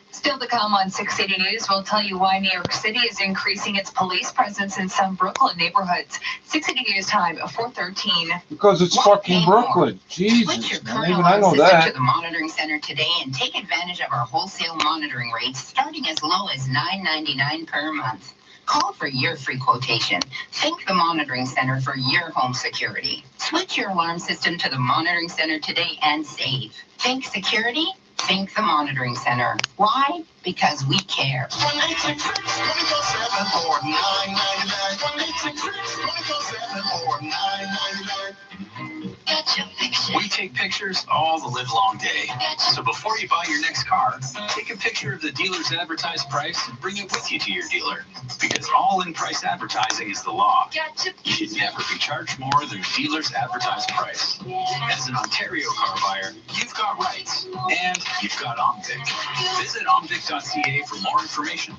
Still to come on 680 News, we'll tell you why New York City is increasing its police presence in some Brooklyn neighborhoods. 680 News time, 4:13. Because it's fucking Brooklyn. Jesus, man. Even I know that. that. To the monitoring center today and take advantage of our wholesale monitoring rates starting as low as $9.99 per month. Call for your free quotation. Think the Monitoring Center for your home security. Switch your alarm system to the Monitoring Center today and save. Think security? Think the Monitoring Center. Why? Because we care. 1-866-24-7 for $9.99. 1-866-24-7 for $9.99. We take pictures all the live long day. So before you buy your next car, take a picture of the dealer's advertised price and bring it with you to your dealer. Because all-in price advertising is the law. You should never be charged more than dealer's advertised price. As an Ontario car buyer, you've got rights. And you've got OMVIC. Visit omvic.ca for more information.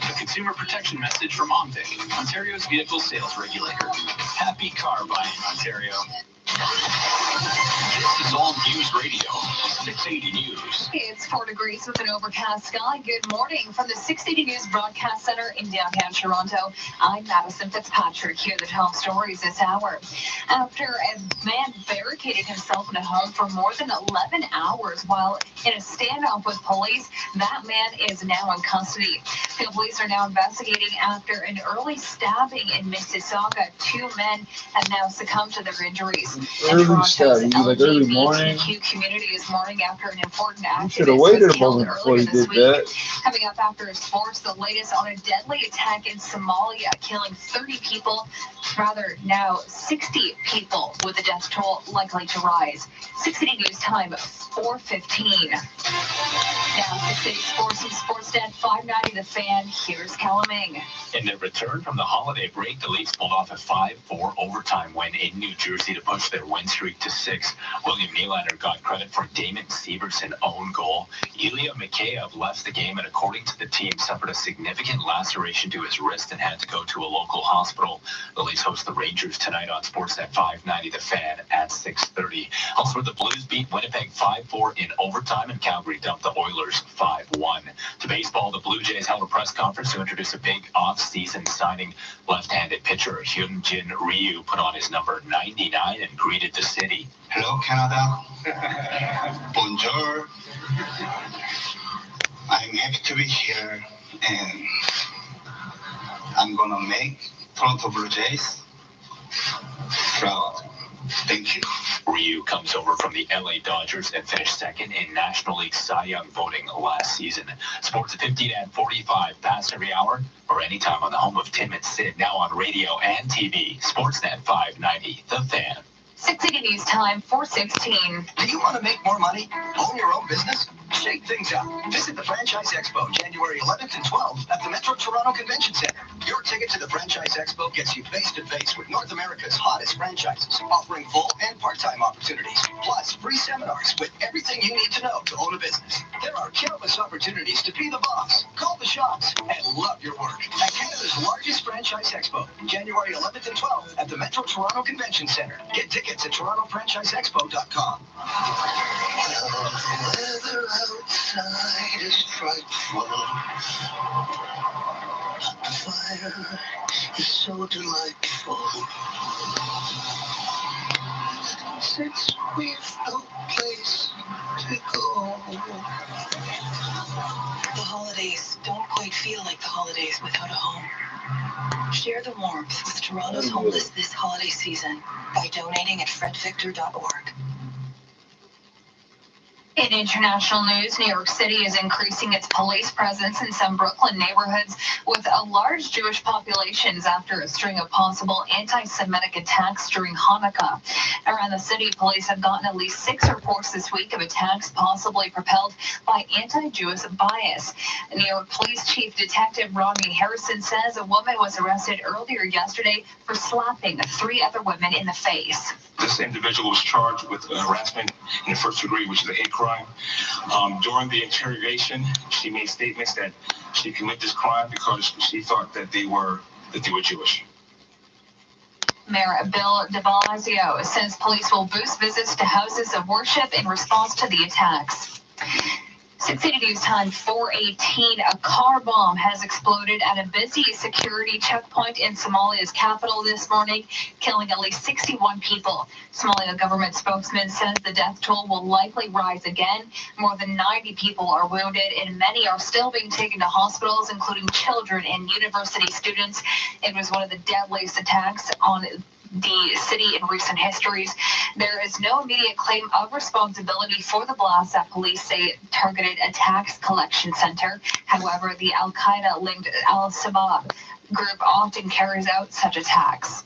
A consumer protection message from OMVIC, Ontario's vehicle sales regulator. Happy car buying, Ontario. This is All News Radio, 680 News. It's 4 degrees with an overcast sky. Good morning from the 680 News Broadcast Center in downtown Toronto. I'm Madison Fitzpatrick here to tell stories this hour. After a man barricaded himself in a home for more than 11 hours while in a standoff with police, that man is now in custody. The police are now investigating after an early stabbing in Mississauga. 2 men have now succumbed to their injuries. Early stabbing, like early morning. The community is mourning after an important activist You should have waited a moment was before you killed did earlier this that. week. Coming up after sports, the latest on a deadly attack in Somalia, killing 30 people, rather now 60 people, with the death toll likely to rise. 680 News time, 4:15. Now 680 Sports and Sportsnet 590 The Fan. Here's Calaming. In their return from the holiday break, the Leafs pulled off a 5-4 overtime win in New Jersey to push their win streak to 6. William Nylander got credit for Damon Severson own goal. Ilya Mikheyev left the game and, according to the team, suffered a significant laceration to his wrist and had to go to a local hospital. The Leafs host the Rangers tonight on Sportsnet 590 The Fan at 6:30. Elsewhere, the Blues beat Winnipeg 5-4 in overtime, and Calgary dumped the Oilers 5-1. To baseball, the Blue Jays held a press conference to introduce a big off-season signing. Left-handed pitcher Hyunjin Ryu put on his number 99 and greeted the city. Hello, Canada. Bonjour. I'm happy to be here, and I'm gonna make Toronto Blue Jays proud. Thank you. Ryu comes over from the LA Dodgers and finished second in National League Cy Young voting last season. Sports at 15 and 45, past every hour, or anytime on the home of Tim and Sid, now on radio and TV. Sportsnet 590, The Fan. 680 News Time, 4:16. Do you want to make more money? Own your own business? Shake things up. Visit the Franchise Expo January 11th and 12th at the Metro Toronto Convention Center. Your ticket to the Franchise Expo gets you face-to-face with North America's hottest franchises, offering full and part-time opportunities, plus free seminars with everything you need to know to own a business. There are countless opportunities to be the boss, call the shots, and love your work at Canada's largest Franchise Expo, January 11th and 12th at the Metro Toronto Convention Center. Get tickets at TorontoFranchiseExpo.com. Weather outside is frightful. The fire is so delightful. Since we've no place to go. The holidays don't quite feel like the holidays without a home. Share the warmth with Toronto's homeless this holiday season by donating at fredvictor.org. In international news, New York City is increasing its police presence in some Brooklyn neighborhoods with a large Jewish populations after a string of possible anti-Semitic attacks during Hanukkah. Around the city, police have gotten at least 6 reports this week of attacks possibly propelled by anti-Jewish bias. New York Police Chief Detective Rodney Harrison says a woman was arrested earlier yesterday for slapping 3 other women in the face. This individual was charged with harassment in the first degree, which is a hate crime. During the interrogation, she made statements that she committed this crime because she thought that they were Jewish. Mayor Bill de Blasio says police will boost visits to houses of worship in response to the attacks. 680 News Time, 4:18. A car bomb has exploded at a busy security checkpoint in Somalia's capital this morning, killing at least 61 people. Somalia government spokesman says the death toll will likely rise again. More than 90 people are wounded, and many are still being taken to hospitals, including children and university students. It was one of the deadliest attacks on the city in recent histories. There is no immediate claim of responsibility for the blast that police say targeted a tax collection center. However, the Al-Qaeda-linked Al-Shabaab group often carries out such attacks.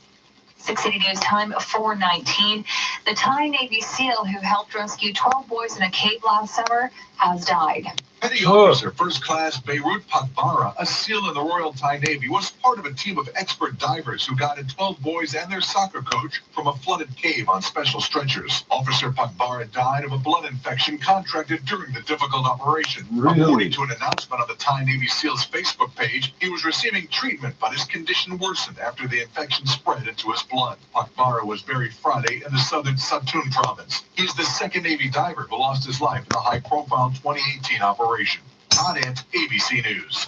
680 News Time, 4:19. The Thai Navy SEAL who helped rescue 12 boys in a cave last summer has died. Petty Officer First Class Beirut Pakbara, a SEAL in the Royal Thai Navy, was part of a team of expert divers who guided 12 boys and their soccer coach from a flooded cave on special stretchers. Officer Pakbara died of a blood infection contracted during the difficult operation. According to an announcement on the Thai Navy SEAL's Facebook page, he was receiving treatment, but his condition worsened after the infection spread into his blood. Pakbara was buried Friday in the southern Satun province. He's the second Navy diver who lost his life in a high-profile 2018 operation. Todd Ant, ABC News.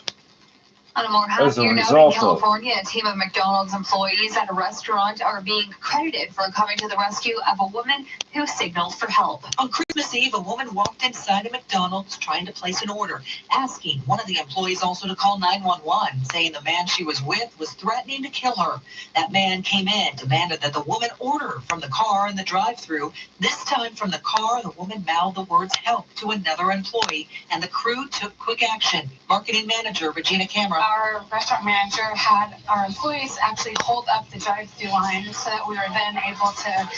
On a more happier note, in California, a team of McDonald's employees at a restaurant are being credited for coming to the rescue of a woman who signaled for help. On Christmas Eve, a woman walked inside a McDonald's trying to place an order, asking one of the employees also to call 911, saying the man she was with was threatening to kill her. That man came in, demanded that the woman order from the car in the drive-thru. This time from the car, the woman mouthed the words help to another employee, and the crew took quick action. Marketing manager Regina Camera. Our restaurant manager had our employees actually hold up the drive-thru line so that we were then able to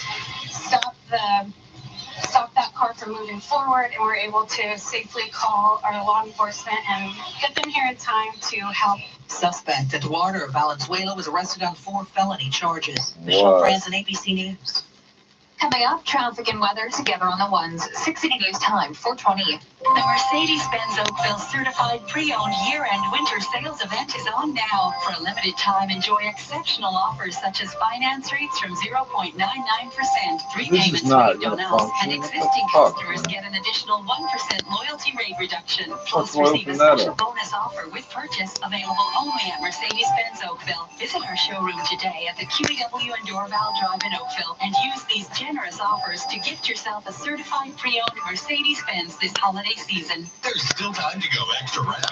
stop that car from moving forward, and we're able to safely call our law enforcement and get them here in time to help. Suspect Eduardo Valenzuela was arrested on 4 felony charges. Michelle Franzen, ABC News. Coming up, traffic and weather together on the ones. 680 News Time, 4:20. The Mercedes-Benz Oakville certified pre-owned year-end winter sales event is on now. For a limited time, enjoy exceptional offers such as finance rates from 0.99%, 3 payments waived on us, and existing customers get an additional 1% loyalty rate reduction. Plus, receive a special bonus offer with purchase available only at Mercedes-Benz Oakville. Visit our showroom today at the QEW and Dorval Drive in Oakville and use these generous generous offers to gift yourself a certified pre-owned Mercedes-Benz this holiday season. There's still time to go extra rounds at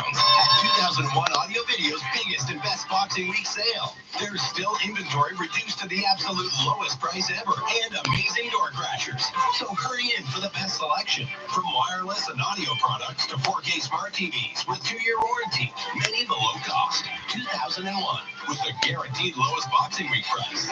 2001 Audio Video's biggest and best Boxing Week sale. There's still inventory reduced to the absolute lowest price ever and amazing door crashers. So hurry in for the best selection. From wireless and audio products to 4K smart TVs with 2-year warranty, many below cost. 2001 with the guaranteed lowest Boxing Week price.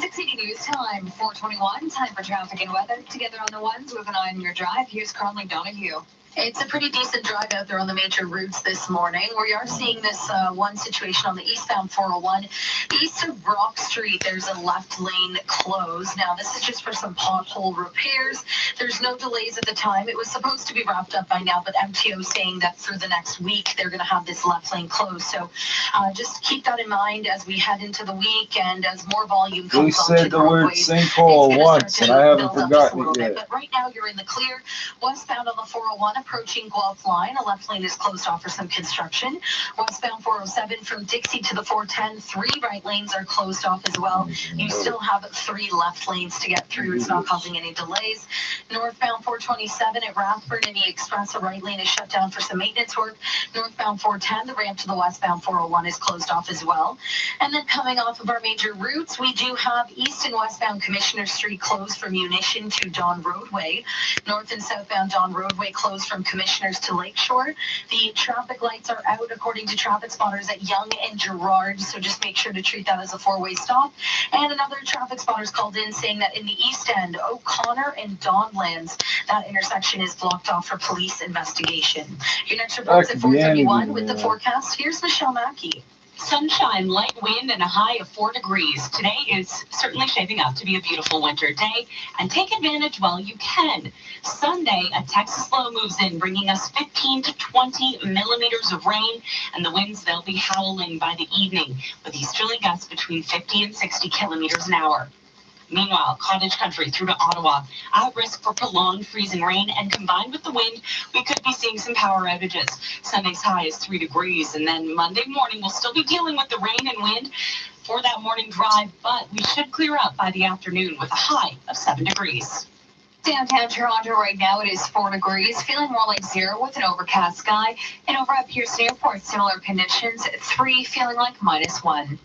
680 News Time, 421. Time for traffic and weather. Together on the ones with an eye on your drive. Here's Carly Donahue. It's a pretty decent drive out there on the major routes this morning. We are seeing this one situation on the eastbound 401. East of Brock Street, there's a left lane closed. Now, this is just for some pothole repairs. There's no delays at the time. It was supposed to be wrapped up by now, but MTO saying that through the next week, they're going to have this left lane closed. So just keep that in mind as we head into the week and as more volume comes We onto said the the word roadways. sinkhole once, and I haven't forgotten it yet. But right now, you're in the clear. Westbound on the 401, approaching Guelph line. A left lane is closed off for some construction. Westbound 407 from Dixie to the 410, 3 right lanes are closed off as well. You still have 3 left lanes to get through. It's not causing any delays. Northbound 427 at Rathburn and the Express, a right lane is shut down for some maintenance work. Northbound 410, the ramp to the westbound 401 is closed off as well. And then coming off of our major routes, we do have east and westbound Commissioner Street closed from Munition to Don Roadway. North and southbound Don Roadway closed from Commissioners to Lakeshore. The traffic lights are out according to traffic spotters at Young and Gerard, so just make sure to treat that as a 4-way stop. And another traffic spotters called in saying that in the east end, O'Connor and Donlands, that intersection is blocked off for police investigation. Your next report's at 4:31 with the forecast. Here's Michelle Mackey. Sunshine, light wind, and a high of 4 degrees. Today is certainly shaping up to be a beautiful winter day, and take advantage while you can. Sunday, a Texas low moves in, bringing us 15 to 20 millimeters of rain, and the winds, they'll be howling by the evening, with easterly gusts between 50 and 60 kilometers an hour. Meanwhile, cottage country through to Ottawa, at risk for prolonged freezing rain, and combined with the wind, we could be seeing some power outages. Sunday's high is 3 degrees, and then Monday morning we'll still be dealing with the rain and wind for that morning drive, but we should clear up by the afternoon with a high of 7 degrees. Downtown Toronto right now, it is 4 degrees, feeling more like 0 with an overcast sky. And over at Pearson Airport, similar conditions, 3 feeling like -1.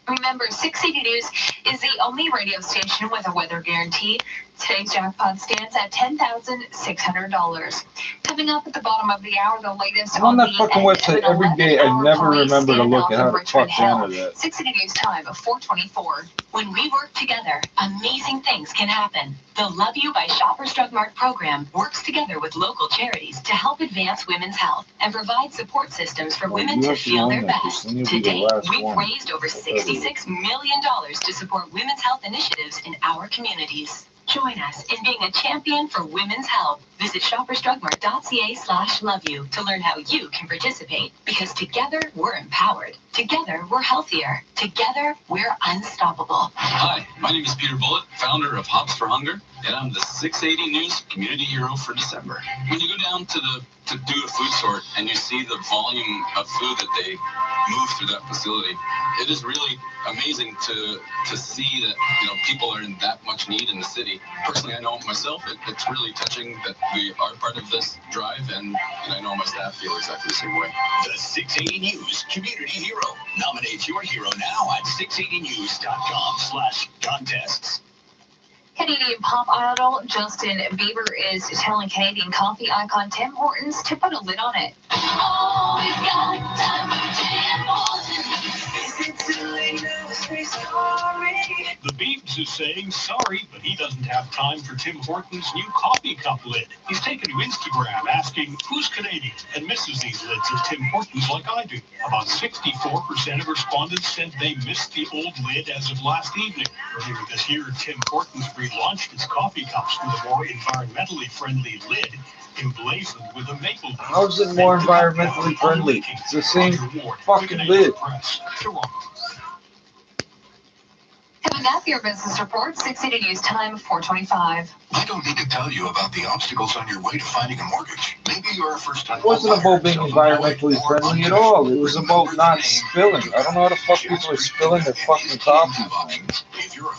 Remember, 680 News is the only radio station with a weather guarantee. Today's jackpot stands at $10,600. Coming up at the bottom of the hour, the latest I'm on that the fucking website every day. I never remember to look at how the fuck to enter that. 680 News time of 4:24. When we work together, amazing things can happen. The Love You by Shoppers Drug Mart program works together with local charities to help advance women's health and provide support systems for women to feel their best. To date, we've raised over $66 million to support women's health initiatives in our communities. Join us in being a champion for women's health. Visit shoppersdrugmart.ca/loveyou to learn how you can participate. Because together, we're empowered. Together, we're healthier. Together, we're unstoppable. Hi, my name is Peter Bullitt, founder of Hops for Hunger, and I'm the 680 News Community Hero for December. When you go down to do a food sort and you see the volume of food that they move through that facility, it is really amazing to see that people are in that much need in the city. Personally, I know myself, it's really touching that we are part of this drive, and I know my staff feel exactly the same way. The 680 News Community Hero. Nominate your hero now at 680news.com/contests. Canadian pop idol Justin Bieber is telling Canadian coffee icon Tim Hortons to put a lid on it. The Biebs is saying sorry, but he doesn't have time for Tim Hortons' new coffee cup lid. He's taken to Instagram asking who's Canadian and misses these lids of Tim Hortons like I do. About 64% of respondents said they missed the old lid as of last evening. Earlier this year, Tim Hortons relaunched its coffee cups with a more environmentally friendly lid emblazoned with a maple. How is it more environmentally friendly? It's the same fucking lid. Coming up, your business report, 680 News time, 4:25. I don't need to tell you about the obstacles on your way to finding a mortgage. Maybe you're a first-time It wasn't about being environmentally friendly at all. It was about not spilling. I don't know how the fuck people are spilling their fucking coffee, man. You're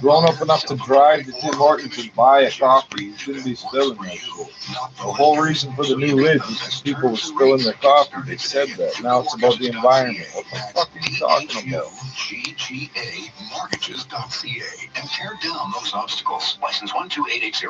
grown up enough to drive to Tim Hortons and buy a coffee. You shouldn't be spilling that shit. The whole reason for the new lid was because people were spilling their coffee. They said that. Now it's about the environment. What the fuck are you talking about? GGAmortgages.ca and tear down those obstacles. License 12880. It's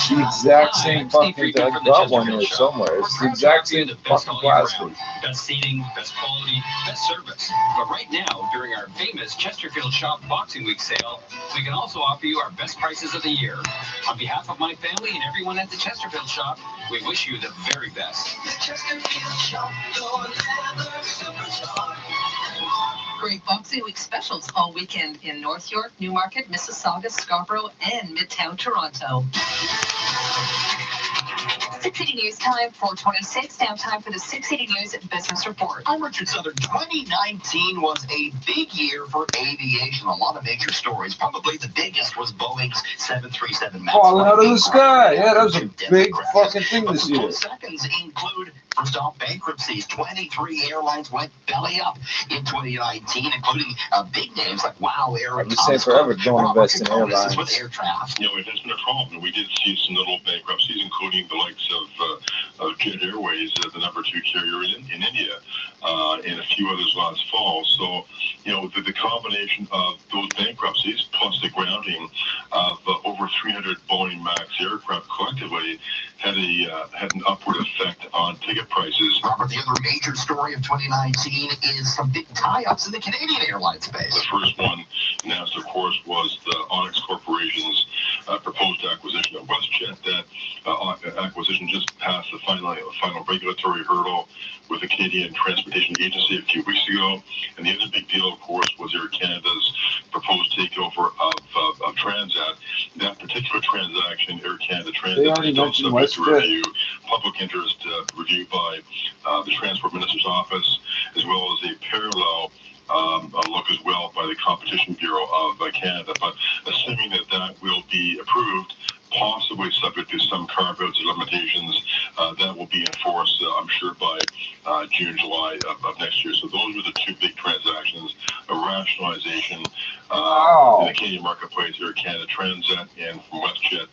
the exact same fucking thing. I got one there somewhere. It's the exact same fucking plastic. Best seating, best quality, best service. But right now, during our famous Chesterfield Shop Boxing Week sale, we can also offer you our best prices of the year. On behalf of my family and everyone at the Chesterfield Shop, we wish you the very best. Great Boxing Week specials all weekend in North York, Newmarket, Mississauga, Scarborough, and Midtown Toronto. 680 News time, 4:26. Now time for the 680 News Business Report. I'm Richard Southern. 2019 was a big year for aviation. A lot of major stories. Probably the biggest was Boeing's 737 MAX. Falling out of the sky. Yeah, that was a big fucking thing this year. Seconds include first off bankruptcies. 23 airlines went belly up in 2019, including big names like WOW Air. I've been saying forever, don't invest in airlines. With air traffic. It has been a problem. We did see some little bankruptcies, including the likes of Jet Airways, the number 2 carrier in India, and a few others last fall. So, the combination of those bankruptcies plus the grounding of over 300 Boeing MAX aircraft collectively had an upward effect on ticket prices. Robert, the other major story of 2019 is some big tie-ups in the Canadian airline space. The first one announced, of course, was the Onyx Corporation's proposed acquisition of WestJet. That acquisition just passed the final regulatory hurdle with the Canadian Transportation Agency a few weeks ago. And the other big deal, of course, was Air Canada's proposed takeover of Transat. That particular transaction, Air Canada Transat, is still subject to review, public interest review by the Transport Minister's Office, as well as a parallel look as well by the Competition Bureau of Canada. But assuming that will be approved, possibly subject to some carve-outs or limitations, that will be enforced, I'm sure, by June, July of next year. So those were the two big transactions, a rationalization in the Canadian marketplace, Air Canada Transat, and from WestJet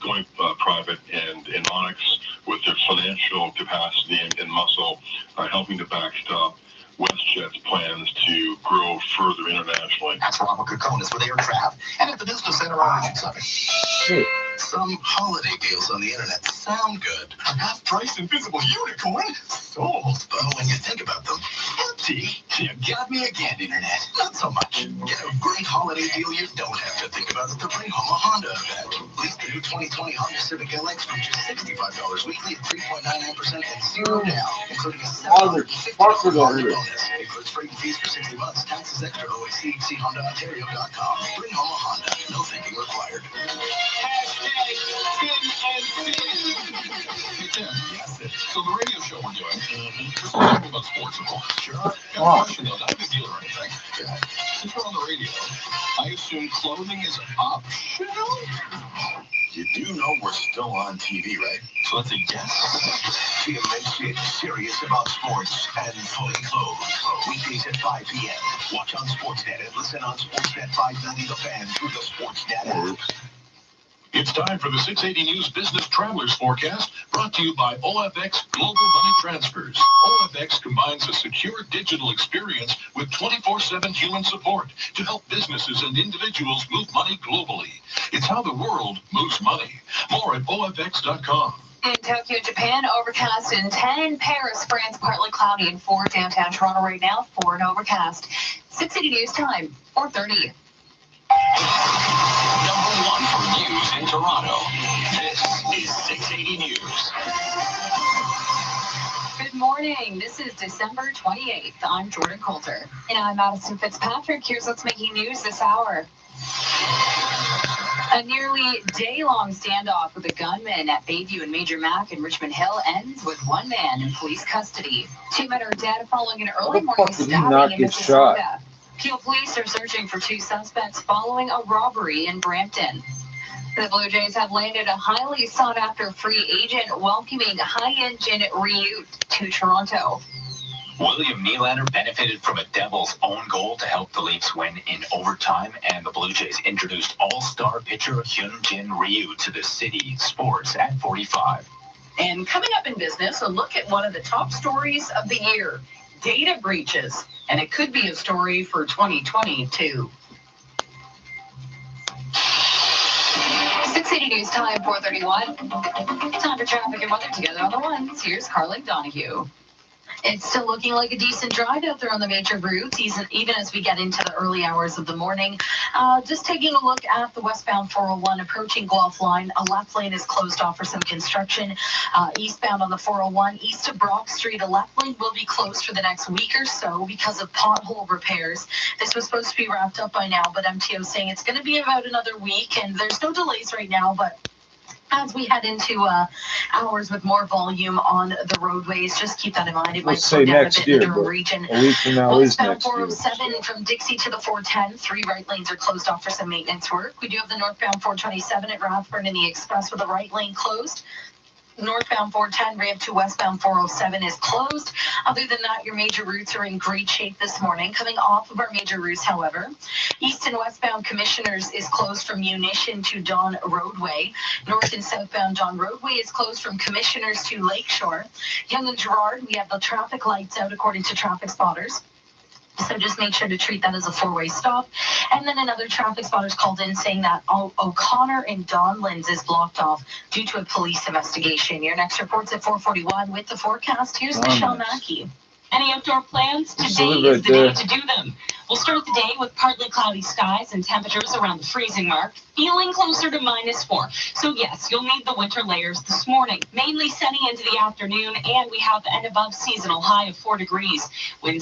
going private, and Onyx with their financial capacity and muscle helping to backstop WestJet's plans to grow further internationally. That's Robert Kokonis with Air Traffic. And at the Business Center on Richard Southern. Shit. Some holiday deals on the internet sound good. A half-price invisible unicorn? Sold. But when you think about them, empty. You got me again, internet. Not so much. Get a great holiday deal you don't have to think about at the Bring Home a Honda event. Lease the new 2020 Honda Civic LX for just $65 weekly at 3.99% and zero down, including a $750 bonus. Includes free fees for 60 months. Taxes extra. OAC. See HondaOntario.com. Bring Home a Honda. No thinking required. So the radio show we're doing, we're talking about sports, of course. Sure. Got a question though, not a big deal or anything. Since we're on the radio, I assume clothing is optional? You do know we're still on TV, right? So that's a yes. Tim makes it serious about sports and fully clothed. Weekdays at 5 p.m. Watch on Sportsnet and listen on Sportsnet 590 The Fan through the Sportsnet app. It's time for the 680 News Business Travelers Forecast, brought to you by OFX Global Money Transfers. OFX combines a secure digital experience with 24/7 human support to help businesses and individuals move money globally. It's how the world moves money. More at OFX.com. In Tokyo, Japan, overcast and 10. Paris, France, partly cloudy and 4. Downtown Toronto right now, 4 and overcast. 680 News time, 4:30. Number 1 for news in Toronto. This is 680 News. Good morning. This is December 28th. I'm Jordan Coulter. And I'm Madison Fitzpatrick. Here's what's making news this hour. A nearly day-long standoff with a gunman at Bayview and Major Mac in Richmond Hill ends with one man in police custody. 2 men are dead following an early morning stabbing in Mississauga. Peel police are searching for 2 suspects following a robbery in Brampton. The Blue Jays have landed a highly sought-after free agent, welcoming high-engine Ryu to Toronto. William Nylander benefited from a Devils' own goal to help the Leafs win in overtime, and the Blue Jays introduced all-star pitcher Hyunjin Ryu to the City Sports at 45. And coming up in business, a look at one of the top stories of the year, data breaches. And it could be a story for 2022. 680 News Time, 4:31. Time for traffic and weather together on the ones. Here's Carly Donahue. It's still looking like a decent drive out there on the major routes, even as we get into the early hours of the morning. Just taking a look at the westbound 401 approaching Guelph Line. A left lane is closed off for some construction. Eastbound on the 401, east of Brock Street, a left lane will be closed for the next week or so because of pothole repairs. This was supposed to be wrapped up by now, but MTO saying it's going to be about another week, and there's no delays right now, but as we head into hours with more volume on the roadways, just keep that in mind. It might slow down a bit in the Durham region. A week from now is Westbound next year. 407 from Dixie to the 410, 3 right lanes are closed off for some maintenance work. We do have the northbound 427 at Rathburn in the Express with the right lane closed. Northbound 410, ramp to westbound 407 is closed. Other than that, your major routes are in great shape this morning. Coming off of our major routes, however, east and westbound Commissioners is closed from Munition to Don Roadway. North and southbound Don Roadway is closed from Commissioners to Lakeshore. Yonge and Gerrard, we have the traffic lights out according to traffic spotters. So just make sure to treat that as a 4-way stop. And then another traffic spotters called in saying that O'Connor and Donlands is blocked off due to a police investigation. Your next report's at 4:41 with the forecast. Here's Michelle Mackey. Any outdoor plans? Today Absolutely is right the day there. to do them. We'll start the day with partly cloudy skies and temperatures around the freezing mark, feeling closer to -4. So yes, you'll need the winter layers this morning. Mainly sunny into the afternoon, and we have an above seasonal high of 4 degrees. Winds